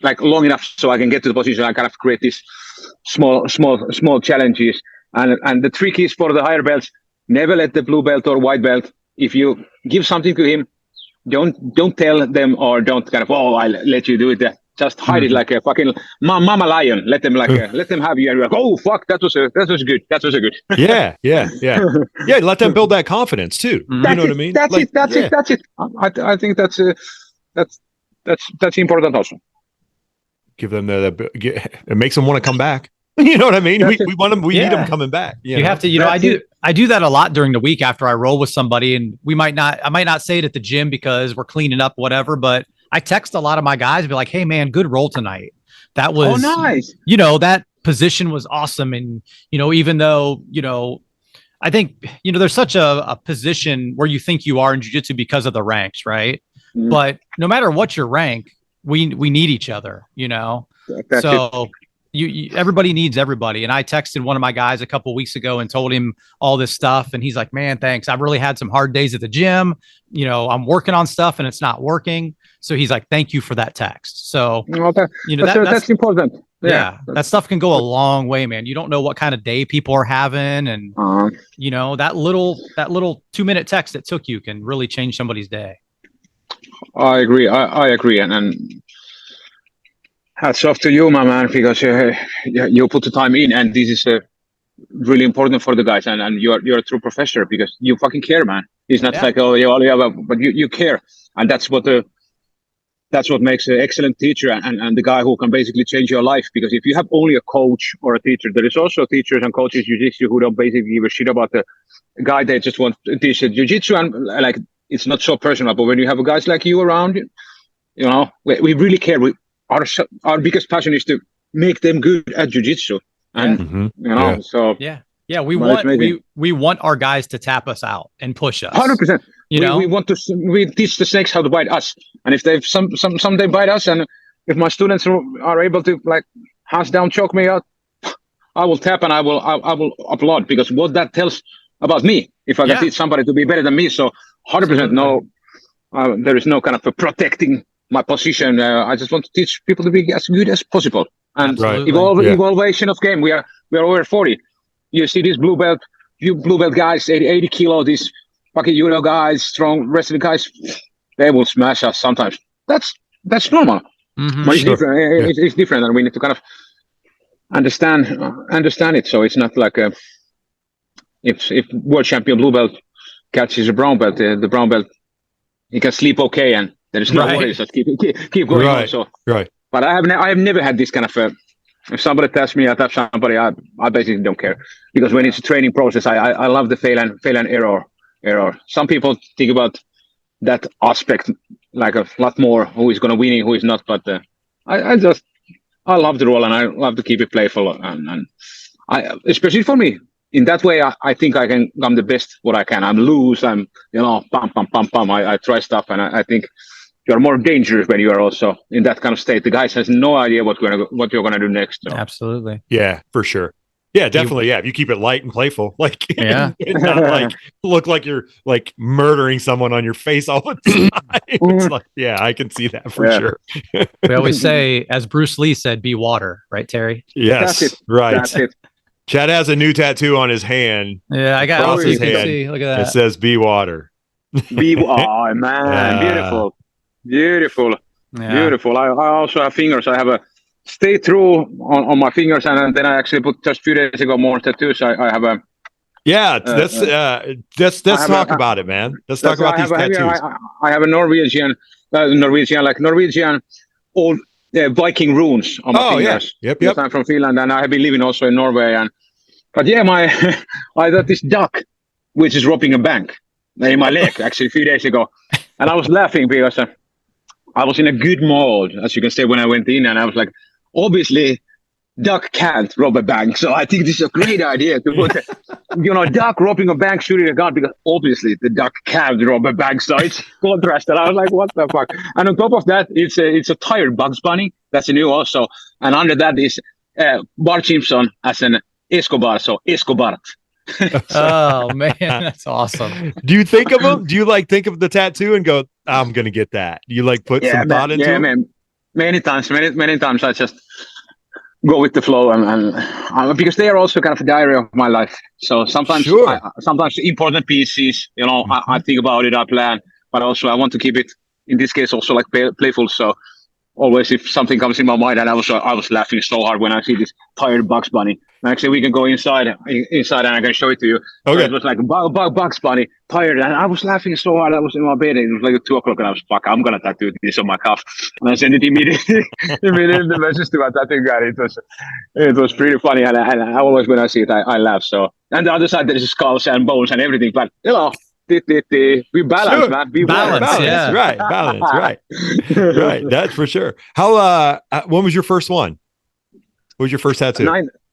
like long enough so I can get to the position. I kind of create these small challenges. And the trick is for the higher belts, never let the blue belt or white belt, if you give something to him, don't tell them or don't kind of, I let you do it. Just hide it like a fucking mama lion. Let them let them have you. And you're like, oh fuck, that was good. That was a good. Yeah. Let them build that confidence too. You know what I mean? That's it. I think that's important also. Give them it makes them want to come back. You know what I mean? We want them. We need them coming back. You have to. I do that a lot during the week after I roll with somebody, and I might not say it at the gym because we're cleaning up, whatever. But I text a lot of my guys and be like, "Hey man, good roll tonight. That was nice. That position was awesome." And even though I think there's such a position where you think you are in jiu-jitsu because of the ranks, right? But no matter what your rank, we need each other. Everybody needs everybody. And I texted one of my guys a couple of weeks ago and told him all this stuff. And he's like, man, thanks. I've really had some hard days at the gym. I'm working on stuff and it's not working. So he's like, thank you for that text. So, that's important. Yeah. That stuff can go a long way, man. You don't know what kind of day people are having. And, that little 2-minute text that took you can really change somebody's day. I agree. I agree. And hats off to you, my man, because you put the time in, and this is really important for the guys, and you're a true professor because you fucking care, man. It's not like, oh yeah, but you care, and that's what makes an excellent teacher and the guy who can basically change your life. Because if you have only a coach or a teacher, there is also teachers and coaches jiu-jitsu who don't basically give a shit about the guy. They just want to teach jiu-jitsu, and like it's not so personal. But when you have guys like you around, you know, we really care. Our biggest passion is to make them good at jiu-jitsu, and you know, so we want our guys to tap us out and push us. 100%. You know, we teach the snakes how to bite us, and if they someday bite us, and if my students are able to like hands down choke me out, I will tap and I will applaud, because what that tells about me, if I can teach somebody to be better than me. So 100% no, there is no kind of protecting my position. I just want to teach people to be as good as possible, and evaluation of game. We are over 40. You see these blue belt guys, 80 kilo, these fucking judo guys, strong wrestling guys, they will smash us sometimes. That's normal. But it's different. It's different, and we need to kind of understand it. So it's not like if world champion blue belt catches a brown belt, the brown belt, he can sleep okay, and there is no worries. Just keep going on. So but I have never had this kind of if somebody tells me I tap somebody, I basically don't care, because when it's a training process, I love the fail and error. Some people think about that aspect like a lot more, who is going to win and who is not. But I love the role, and I love to keep it playful, and I, especially for me, in that way, I think I'm the best what I can. I'm loose. I'm pam. I try stuff, and I think you're more dangerous when you are also in that kind of state. The guys has no idea what you're gonna do next. So. Absolutely. Yeah, for sure. Yeah, definitely. Yeah, if you keep it light and playful, like and not like look like you're like murdering someone on your face all the time. It's like, I can see that for sure. We always say, as Bruce Lee said, "Be water," right, Terry? Yes, that's it. Right. That's it. Chad has a new tattoo on his hand. Yeah, I got across his hand. See. Look at that. It says "Be water." Oh man, beautiful. I also have fingers. I have a stay true on my fingers, and then I actually put just a few days ago more tattoos. I have a let's talk about it, man. Let's talk about these tattoos. I have a Norwegian old Viking runes on my fingers. Yep. I'm from Finland, and I have been living also in Norway. But I got this duck which is robbing a bank in my leg actually a few days ago, and I was laughing because I was in a good mood, as you can say, when I went in, and I was like, obviously, duck can't rob a bank, so I think this is a great idea to put, duck robbing a bank, shooting a gun, because obviously the duck can't rob a bank, so it's contrasted. I was like, what the fuck? And on top of that, it's a tired Bugs Bunny. That's a new also, and under that is Bart Simpson as an Escobar, so Escobar. Oh man, that's awesome. Do you think of them? Do you like think of the tattoo and go, I'm gonna get that? You like put some thought into it? Man. Many times I just go with the flow, and because they are also kind of a diary of my life. So sometimes sometimes important pieces, I think about it, I plan, but also I want to keep it, in this case, also like playful. So always if something comes in my mind, and I was laughing so hard when I see this tired Bugs Bunny. Actually, we can go inside and I can show it to you. Okay. So it was like Bugs Bunny, tired, and I was laughing so hard. I was in my bed, and it was like 2:00, and I was I'm gonna tattoo this on my calf, and I sent it immediately the message to my tattoo guy. It was pretty funny, and I always when I see it, I laugh. So, and the other side there is skulls and bones and everything, but we balance, man. We balance, right? Balance, right? Right. That's for sure. How? When was your first one? What was your first tattoo?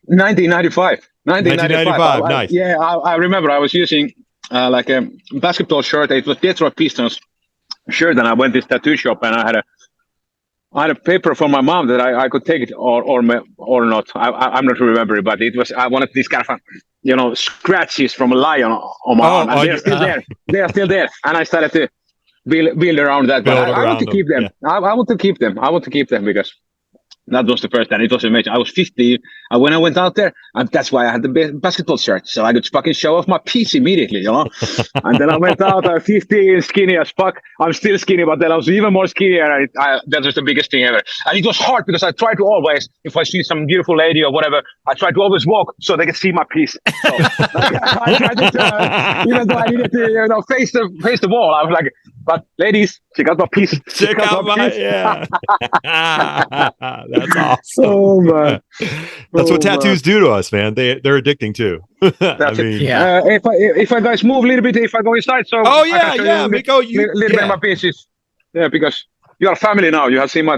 1995. 1995. Nice. I remember I was using like a basketball shirt. It was Detroit Pistons shirt, and I went to this tattoo shop, and I had a paper from my mom that I could take it or not. I'm not remembering, but it was, I wanted this kind of scratches from a lion on my arm, and they're still there. They are still there, and I started to build around that. But I want to keep them. Yeah. I want to keep them because That was the first time. It was amazing. I was 15, and when I went out there, and that's why I had the basketball shirt, so I could fucking show off my piece immediately, And then I went out at 15, skinny as fuck. I'm still skinny, but then I was even more skinny, and that was the biggest thing ever. And it was hard because I tried to always, if I see some beautiful lady or whatever, I tried to always walk so they could see my piece. So, I tried to turn, even though I needed to, face the wall. I was like, but ladies, check out my piece. Check out my piece. Yeah. That's awesome. Oh man, that's what tattoos do to us, man. They're addicting too. That's it. Yeah. If I guys move a little bit, if I go inside, so Miko, little bit of my pieces. Yeah, because you are family now. You have seen my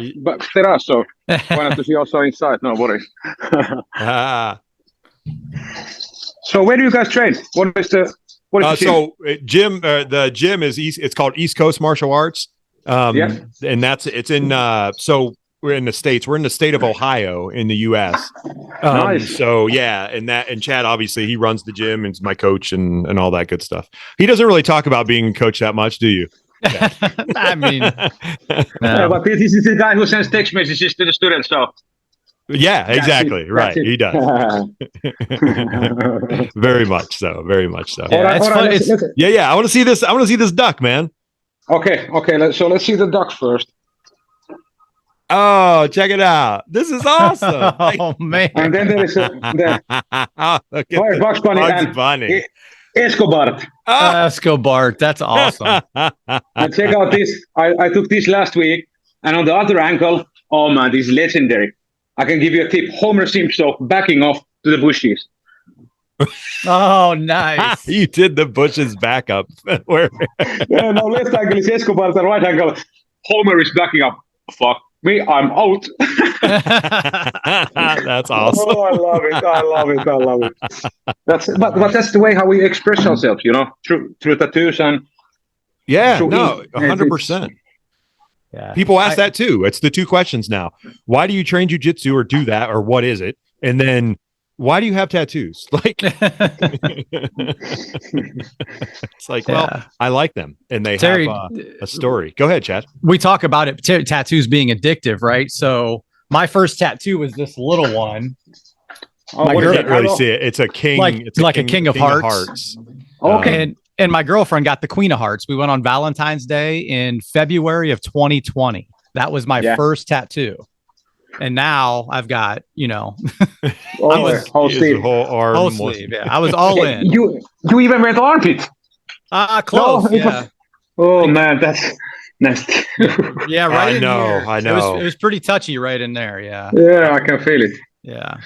terrace, so why not to see also inside? No worries. So where do you guys train? What is the gym? The gym is It's called East Coast Martial Arts. And it's in. So we're in the States. We're in the state of Ohio in the U.S. Nice. So and Chad obviously he runs the gym and is my coach and all that good stuff. He doesn't really talk about being a coach that much, do you? Yeah. I mean, but this is the guy who sends text messages to the students. So. Yeah, exactly. Right. He does. Very much so. Very much so. Yeah, I want to see this. I want to see this duck, man. Okay. So let's see the duck first. Oh, check it out. This is awesome. Oh, man. And then there is Bugs Bunny. Escobar. Escobar. That's awesome. And check out this. I took this last week. And on the other ankle, oh, man, this is legendary. I can give you a tip. Homer Simpson backing off to the bushes. Oh, nice. You did the bushes back up. Yeah, no, left ankle is Escobar, the right ankle. Homer is backing up. Fuck me, I'm out. That's awesome. Oh, I love it. But that's the way how we express ourselves, through tattoos and 100%. Yeah. People ask that too. It's the two questions now. Why do you train jiu-jitsu or do that, or what is it? And then why do you have tattoos? Like, it's like, well, I like them, and they have a story. Go ahead, Chad. We talk about it, tattoos being addictive, right? So my first tattoo was this little one. I can't really see it. It's a king, like a king of hearts. Okay. And my girlfriend got the Queen of Hearts. We went on Valentine's Day in February of 2020. That was my first tattoo. And now I've got, whole sleeve. Whole sleeve. Yeah, I was all in. You even went armpit. Close. Oh man, that's nasty. Yeah, right. I know. It was pretty touchy right in there. Yeah. Yeah, I can feel it. Yeah.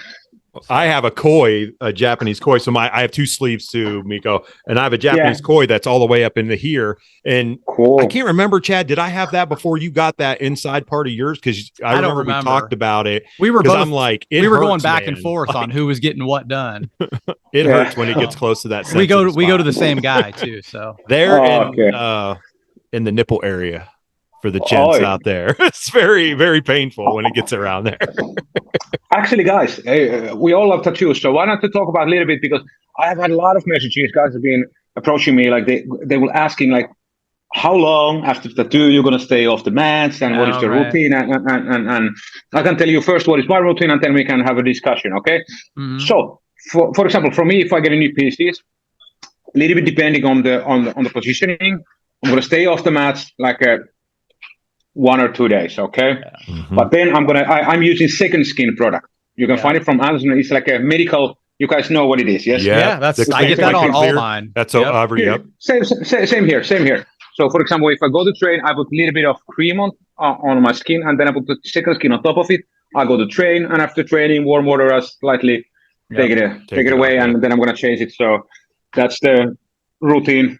I have a Japanese koi. So I have two sleeves too, Miko, and I have a Japanese koi that's all the way up into here. And cool. I can't remember, Chad, did I have that before you got that inside part of yours? Because I remember we talked about it. We were both. I'm like, we were going back and forth on who was getting what done. It hurts when it gets close to that. We go to the same guy too. So they're in the nipple area. For the gents out there, it's very, very painful when it gets around there. Actually, guys, we all love tattoos, so why not to talk about a little bit, because I have had a lot of messages. Guys have been approaching me, like they were asking, like, how long after the tattoo you're gonna stay off the mats, and what is your routine, and I can tell you first what is my routine, and then we can have a discussion. Okay. Mm-hmm. So, for example, for me, if I get a new pieces, a little bit depending on the positioning, I'm gonna stay off the mats like 1 or 2 days, okay? Mm-hmm. But then I'm using Second Skin product. You can find it from Amazon. It's like a medical. You guys know what it is, yes? Yeah, I get that on all mine. That's so Aubrey. Yep. Same here. So, for example, if I go to train, I put a little bit of cream on my skin, and then I put the Second Skin on top of it. I go to train, and after training, warm water, I slightly take it away, and then I'm gonna change it. So that's the routine.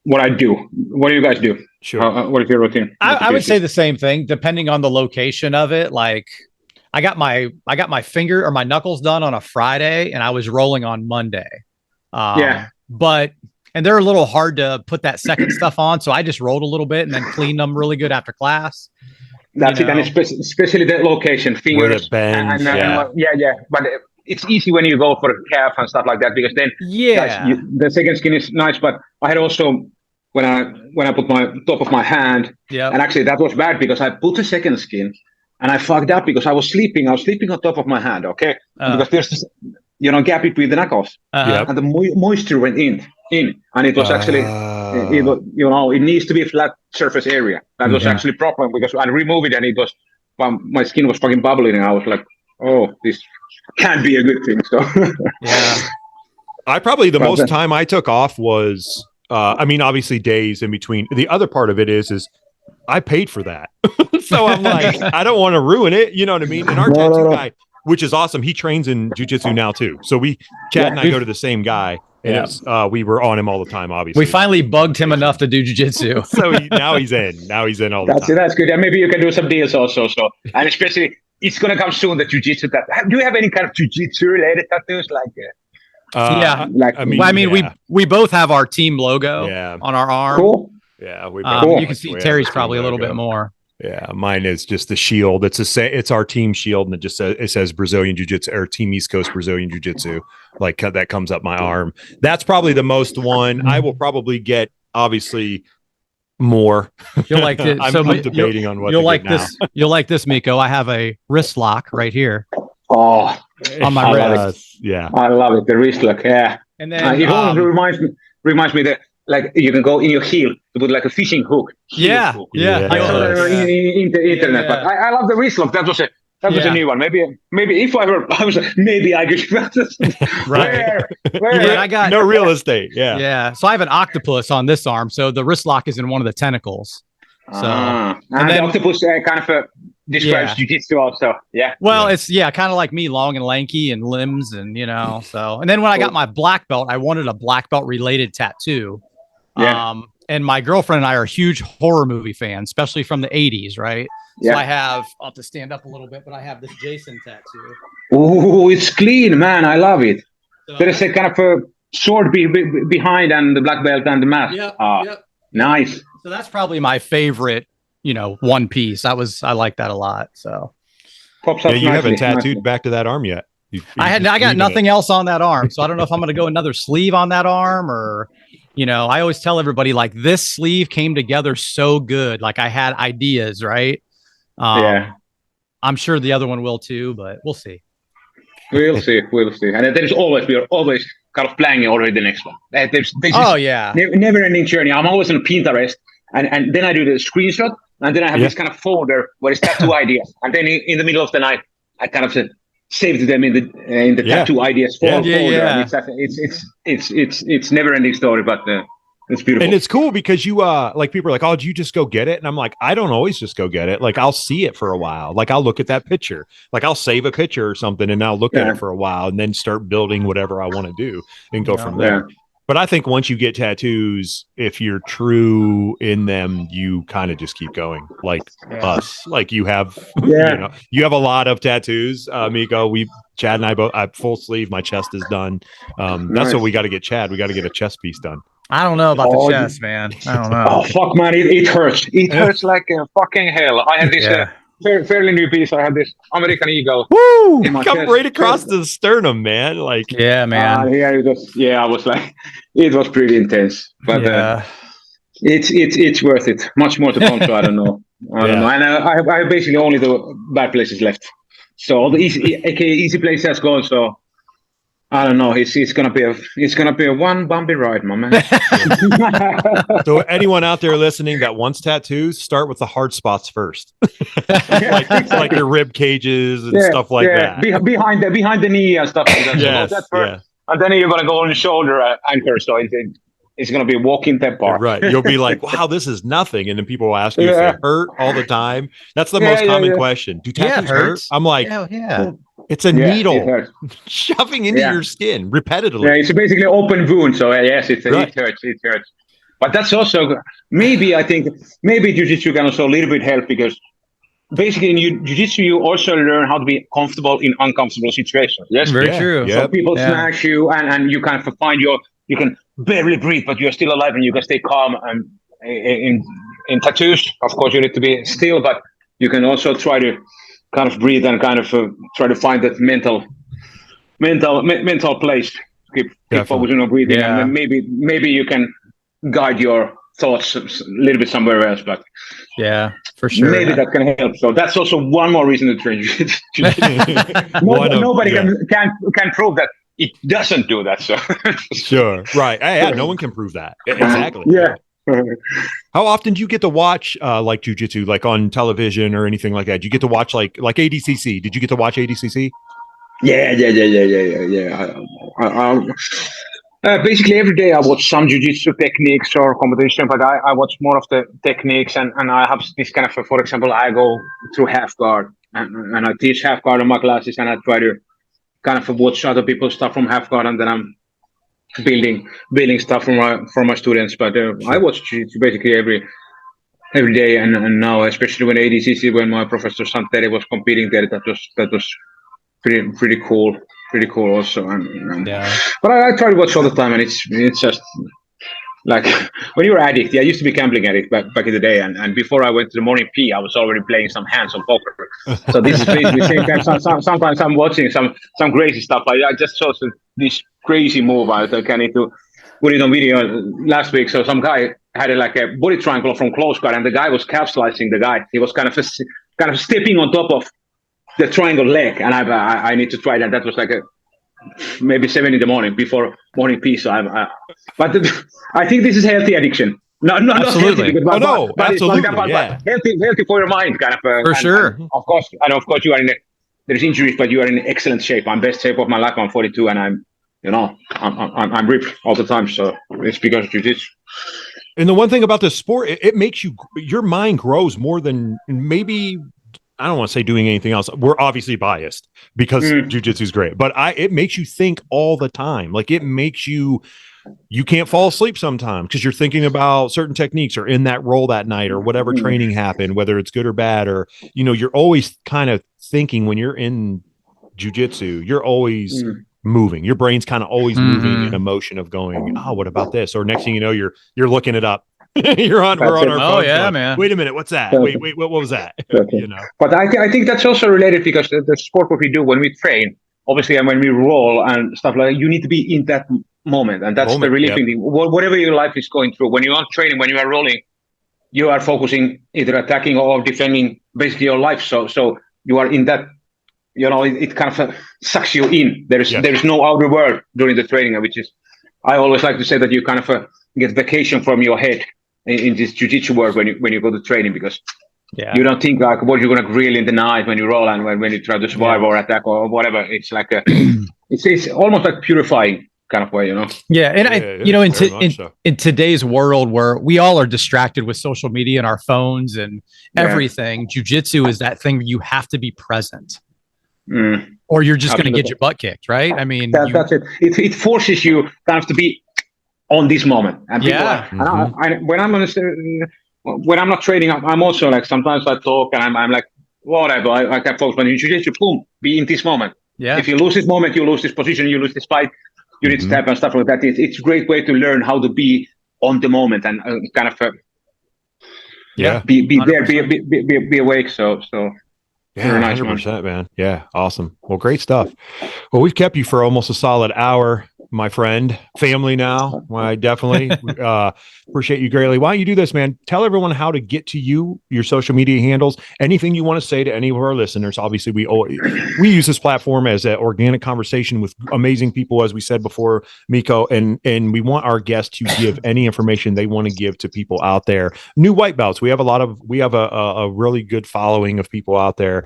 What I do. What do you guys do? Sure. What is your routine? I would say the same thing, depending on the location of it. Like, I got my finger or my knuckles done on a Friday, and I was rolling on Monday. But they're a little hard to put that second stuff on, so I just rolled a little bit and then cleaned them really good after class. That's it, and especially the location, fingers. Where it bends, But it's easy when you go for a calf and stuff like that, because then the Second Skin is nice. But I had also when I put my top of my hand, and actually that was bad because I put the Second Skin, and I fucked up because I was sleeping. I was sleeping on top of my hand, okay? Because there's this, gap between the knuckles, and the moisture went in, and it was actually, it needs to be a flat surface area. That was actually a problem because I removed it, and it was, my skin was fucking bubbling, and I was like, oh, this can't be a good thing. So I probably the most time I took off was, obviously days in between. The other part of it is I paid for that. So I'm like, I don't want to ruin it. You know what I mean? And our tattoo guy, which is awesome, he trains in jiu-jitsu now too. So Chad and I go to the same guy. And we were on him all the time, obviously. We finally bugged him enough to do jiu-jitsu. So now he's in. Now he's in all the time. That's good. And maybe you can do some deals also. So, and especially, it's going to come soon, the jiu-jitsu tattoo. Do you have any kind of jiu-jitsu related tattoos? We both have our team logo on our arm. Cool. Yeah, you can see Terry's probably a little bit more. Yeah, mine is just the shield. It's our team shield, and it says Brazilian Jiu-Jitsu or Team East Coast Brazilian Jiu-Jitsu. Like that comes up my arm. That's probably the most one. I will probably get obviously more. You'll like this. I'm debating on what you'll like this. You'll like this, Miko. I have a wrist lock right here. Oh, on my wrist. Yeah, I love it. The wrist lock. Yeah, and then it always reminds me that. Like you can go in your heel to put like a fishing hook. Hook. In the internet, but I love the wrist lock. That was a new one. Maybe if I was maybe I could practice. Right. Where I got no real estate. Yeah. Yeah. So I have an octopus on this arm. So the wrist lock is in one of the tentacles. So and then the octopus kind of describes jiu-jitsu also. Yeah. Well, it's kind of like me, long and lanky and limbs, and so. And then when I got my black belt, I wanted a black belt related tattoo. Yeah. And my girlfriend and I are huge horror movie fans, especially from the 80s, right? Yeah. So I'll have to stand up a little bit, but I have this Jason tattoo. Oh, it's clean, man. I love it. So, there is a kind of a sword behind and the black belt and the mask. Yep. Nice. So that's probably my favorite, one piece. I like that a lot. So you haven't tattooed back to that arm yet. I got nothing else on that arm. So I don't know if I'm going to go another sleeve on that arm or, I always tell everybody like this sleeve came together so good. Like I had ideas, right? I'm sure the other one will too, but we'll see. We'll see. And we are always kind of planning already the next one. There's never ending journey. I'm always on Pinterest and then I do the screenshot and then I have this kind of folder where it's tattoo ideas. And then in the middle of the night, I kind of saved them in the tattoo ideas folder. And it's never ending story, but it's beautiful. And it's cool because you like people are like, oh, did you just go get it? And I'm like, I don't always just go get it. Like I'll see it for a while. Like I'll look at that picture. Like I'll save a picture or something and I'll look at it for a while and then start building whatever I want to do and go from there. But I think once you get tattoos, if you're true in them, you kind of just keep going like us. Like you have, you have a lot of tattoos, Miko. Chad and I both, full sleeve. My chest is done. That's what we got to get Chad. We got to get a chest piece done. I don't know about the chest, man. I don't know. Oh, fuck, man. It hurts. It hurts like fucking hell. I had this fairly new piece. I had this American Eagle. Woo! Come right across the sternum, man. Like, man. I was like, it was pretty intense. But it's worth it. Much more to come, so I don't know. I don't know. And I basically only the bad places left. So all the easy places has gone, so I don't know. It's gonna be a one bumpy ride, my man. So anyone out there listening that wants tattoos, start with the hard spots first, like your rib cages and stuff like that. Behind the knee and stuff like that. Yes, so that first, and then you're gonna go on the shoulder anchor. So it's gonna be a walking that part. Right. You'll be like, wow, this is nothing, and then people will ask you if they hurt all the time. That's the most common question. Do tattoos hurt? I'm like, it's a needle shoving into your skin repetitively. Yeah, it's basically an open wound. So yes, it hurts. It hurts. But that's also I think Jiu-Jitsu can also a little bit help because basically in Jiu-Jitsu you also learn how to be comfortable in uncomfortable situations. Yes, very true. So people smash you and you kind of find you can barely breathe, but you're still alive and you can stay calm. And in tattoos, of course, you need to be still, but you can also try to kind of breathe and kind of try to find that mental place. Keep focusing on breathing, and then maybe you can guide your thoughts a little bit somewhere else, but yeah, for sure. Maybe that can help. So that's also one more reason to train. Nobody can prove that it doesn't do that. So sure, right? Yeah, no one can prove that. Exactly. Yeah. How often do you get to watch like jiu-jitsu, like on television or anything like that? Do you get to watch like ADCC? Did you get to watch ADCC? Yeah. Basically every day I watch some jiu-jitsu techniques or competition, but I watch more of the techniques, and I have this kind of, for example, I go through half guard and I teach half guard on my classes, and I try to kind of watch other people's stuff from half guard, and then I'm building stuff for my students. But sure. I watch jiu-jitsu basically every day, and now especially when ADCC, when my professor Santeri was competing there, that was pretty cool also. And yeah. But I try to watch all the time, and it's just like when you're an addict. I used to be gambling addict back in the day, and before I went to the morning pee, I was already playing some hands on poker. So this is basically the same time. Sometimes I'm watching some crazy stuff. I just saw this crazy move. I need to put it on video last week. So some guy had a body triangle from close guard, and the guy was calf slicing the guy. He was kind of stepping on top of the triangle leg, and I need to try that. That was like maybe 7 a.m. before morning pee. So but I think this is healthy addiction. Not absolutely. Healthy, but absolutely. Yeah. Healthy for your mind, kind of. For sure. And of course, you are there's injuries, but you are in excellent shape. I'm best shape of my life. I'm 42, and I'm ripped all the time. So it's because of jiu-jitsu. And the one thing about this sport, it makes your mind grows more than maybe. I don't want to say doing anything else. We're obviously biased because jiu-jitsu is great, but it makes you think all the time. Like it makes you can't fall asleep sometimes because you're thinking about certain techniques or in that role that night or whatever training happened, whether it's good or bad, or, you're always kind of thinking when you're in jiu-jitsu, you're always moving. Your brain's kind of always moving in a motion of going, oh, what about this? Or next thing you know, you're looking it up. We're on our phone. Oh yeah, man. Wait a minute, what's that? Wait, what was that? But I think that's also related because the sport what we do when we train, obviously, and when we roll and stuff like that, you need to be in that moment, and that's the really thing. Whatever your life is going through, when you are training, when you are rolling, you are focusing either attacking or defending basically your life. So you are in that. It kind of sucks you in. There is no outer world during the training, which is I always like to say that you kind of get vacation from your head in this jiu-jitsu world when you go to training, because you don't think like what you're going to grill in the night when you roll and when you try to survive or attack or whatever. It's like it's almost like purifying kind of way, Yeah, and in today's world where we all are distracted with social media and our phones and everything, jiu-jitsu is that thing where you have to be present. Or you're just going to get your butt kicked, right? I mean, that's it. It forces you kind of to be on this moment. And when I'm not training, I'm also like sometimes I talk and I'm like whatever. I can focus, but in jiu-jitsu, boom, be in this moment. Yeah. If you lose this moment, you lose this position, you lose this fight, you need to tap and stuff like that. It's a great way to learn how to be on the moment and kind of be there, be awake. So. Yeah, nice, 100%, man. Yeah, awesome. Well, great stuff. Well, we've kept you for almost a solid hour, my friend. Family now. Well, I definitely appreciate you greatly. Why don't you do this, man? Tell everyone how to get to you, your social media handles, anything you want to say to any of our listeners. Obviously, we use this platform as an organic conversation with amazing people, as we said before, Miko, and we want our guests to give any information they want to give to people out there. New white belts. We have a really good following of people out there.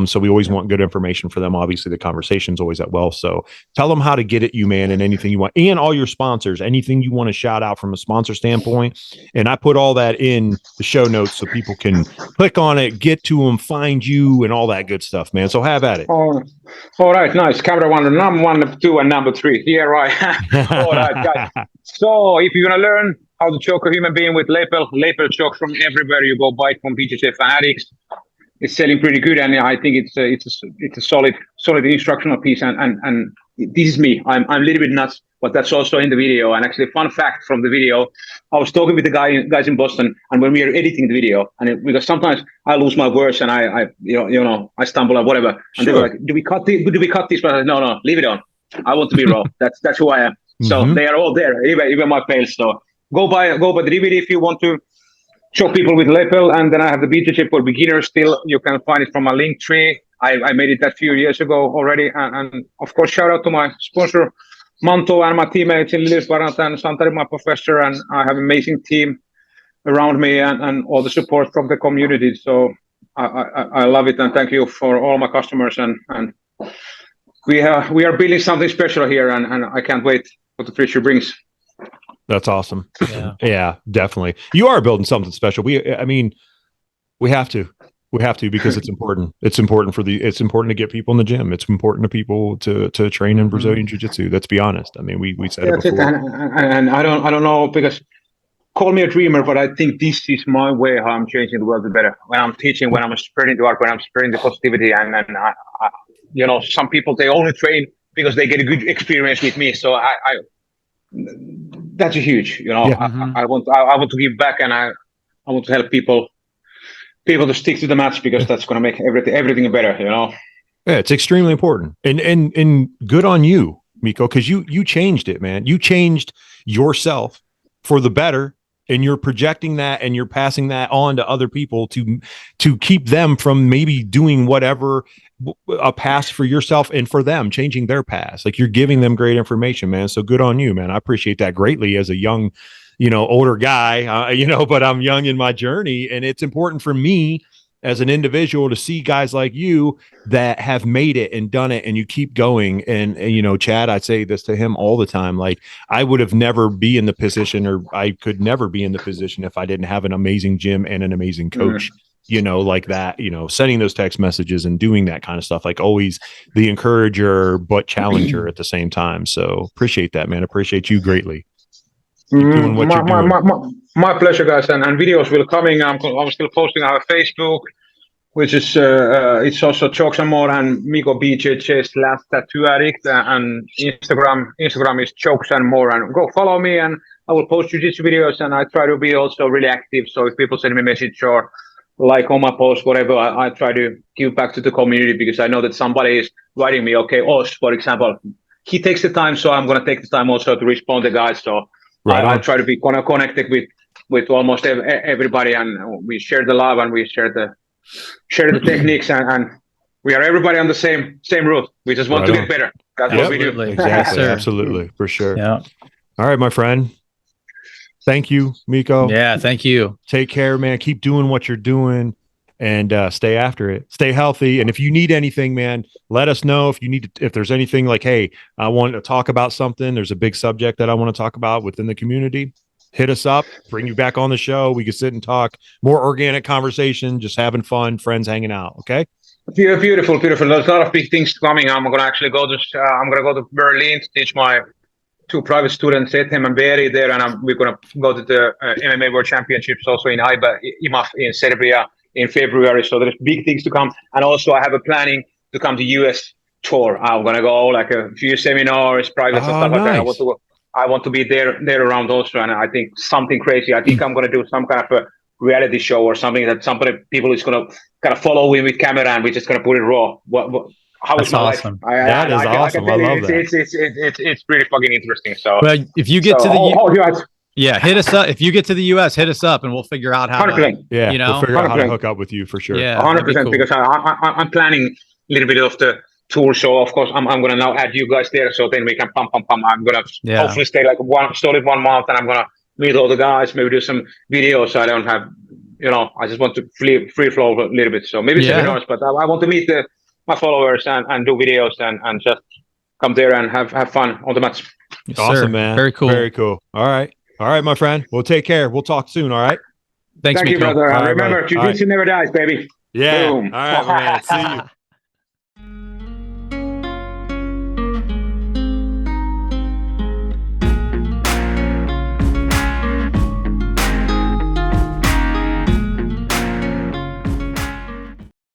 So we always want good information for them. Obviously, the conversation's always at well. So tell them how to get at you, man, and anything you want, and all your sponsors, anything you want to shout out from a sponsor standpoint. And I put all that in the show notes so people can click on it, get to them, find you, and all that good stuff, man. So have at it. All right, nice. Camera one, number 1, number 2, and number 3. Yeah, right. All right, guys. So if you're gonna learn how to choke a human being with lapel choke from everywhere you go, buy it from BJJ Fanatics. It's selling pretty good, and I think it's a solid instructional piece. And this is me. I'm a little bit nuts, but that's also in the video. And actually, fun fact from the video, I was talking with the guys in Boston, and when we were editing the video, because sometimes I lose my words and I stumble or whatever, and they were like, "Do we cut this?" But I said, no, leave it on. I want to be raw. That's who I am. So they are all there, even my pals. So go buy the DVD if you want to show people with level. And then I have the BJJ for beginners still. You can find it from my LinkTr. I made it that few years ago already. And of course, shout out to my sponsor, Manto, and my teammates in Lillisvaara and Santari, my professor. And I have an amazing team around me and all the support from the community. So I love it. And thank you for all my customers. And we are building something special here. And I can't wait what the future brings. That's awesome. Yeah, definitely. You are building something special. We have to because it's important. It's important to get people in the gym. It's important to people to train in Brazilian Jiu-Jitsu. Let's be honest. I mean, we said it before. And I don't know, because call me a dreamer, but I think this is my way how I'm changing the world better. When I'm teaching, when I'm spreading the art, when I'm spreading the positivity, and I some people, they only train because they get a good experience with me. So that's a huge, I want to give back, and I want to help people to stick to the match, because that's going to make everything better, Yeah, it's extremely important. And good on you, Miko, because you changed it, man. You changed yourself for the better, and you're projecting that and you're passing that on to other people to keep them from maybe doing whatever, a pass for yourself and for them, changing their pass. Like, you're giving them great information, man. So good on you, man. I appreciate that greatly as a young, older guy, but I'm young in my journey, and it's important for me as an individual to see guys like you that have made it and done it, and you keep going. And Chad, I say this to him all the time. Like, I would have never be in the position, or I could never be in the position if I didn't have an amazing gym and an amazing coach, like that, sending those text messages and doing that kind of stuff, like always the encourager, but challenger at the same time. So appreciate that, man. Appreciate you greatly. Doing what you're doing. My pleasure, guys, and videos will coming. I'm still posting on Facebook, which is it's also Jokes and More and Miko BJJ/tattoo addict, and Instagram is Jokes and More, and go follow me, and I will post Jiu-Jitsu videos, and I try to be also really active. So if people send me a message or like on my post, whatever, I try to give back to the community, because I know that somebody is writing me. Okay, Osh, for example, he takes the time, so I'm gonna take the time also to respond to guys. So. Right, I try to be connected with almost everybody, and we share the love, and we share the techniques, and we are everybody on the same route. We just want to get better. That's what we do. Exactly, absolutely, for sure. Yeah. All right, my friend. Thank you, Miko. Yeah, thank you. Take care, man. Keep doing what you're doing, and stay after it. Stay healthy. And if you need anything, man, let us know. If there's anything like, hey, I want to talk about something, there's a big subject that I want to talk about within the community, hit us up, bring you back on the show. We can sit and talk, more organic conversation, just having fun, friends hanging out. Okay. Beautiful. There's a lot of big things coming. I'm going to actually go to Berlin to teach my 2 private students, Ethem and Beri, there. And we're going to go to the MMA World Championships also in IMAF in Serbia in February. So there's big things to come. And also I have a planning to come to US tour. I'm going to go like a few seminars, private and stuff like that. I want to be there around also. And I think something crazy. I think I'm going to do some kind of a reality show or something that people is going to kind of follow me with camera, and we're just going to put it raw. How is my awesome. Life? That is awesome. I love that. It's pretty fucking interesting. So, well, if you get hit us up. If you get to the US, hit us up, and we'll figure out how. 100%. We'll figure out how to hook up with you for sure. Yeah, 100%. Cool. Because I'm planning a little bit of the tour, so of course I'm going to now add you guys there, so then we can pump. I'm going to hopefully stay like solid 1 month, and I'm going to meet all the guys, maybe do some videos. So I don't have, I just want to free flow a little bit. So maybe seminars, but I want to meet my followers and do videos and just come there and have fun on the mats. Yes, awesome, sir. man. Very cool. All right, my friend. Well, take care. We'll talk soon. All right. Thanks, Thank Miko. you, brother. All right, remember, Jiu-Jitsu never dies, baby. Yeah. Boom. All right, man. See you.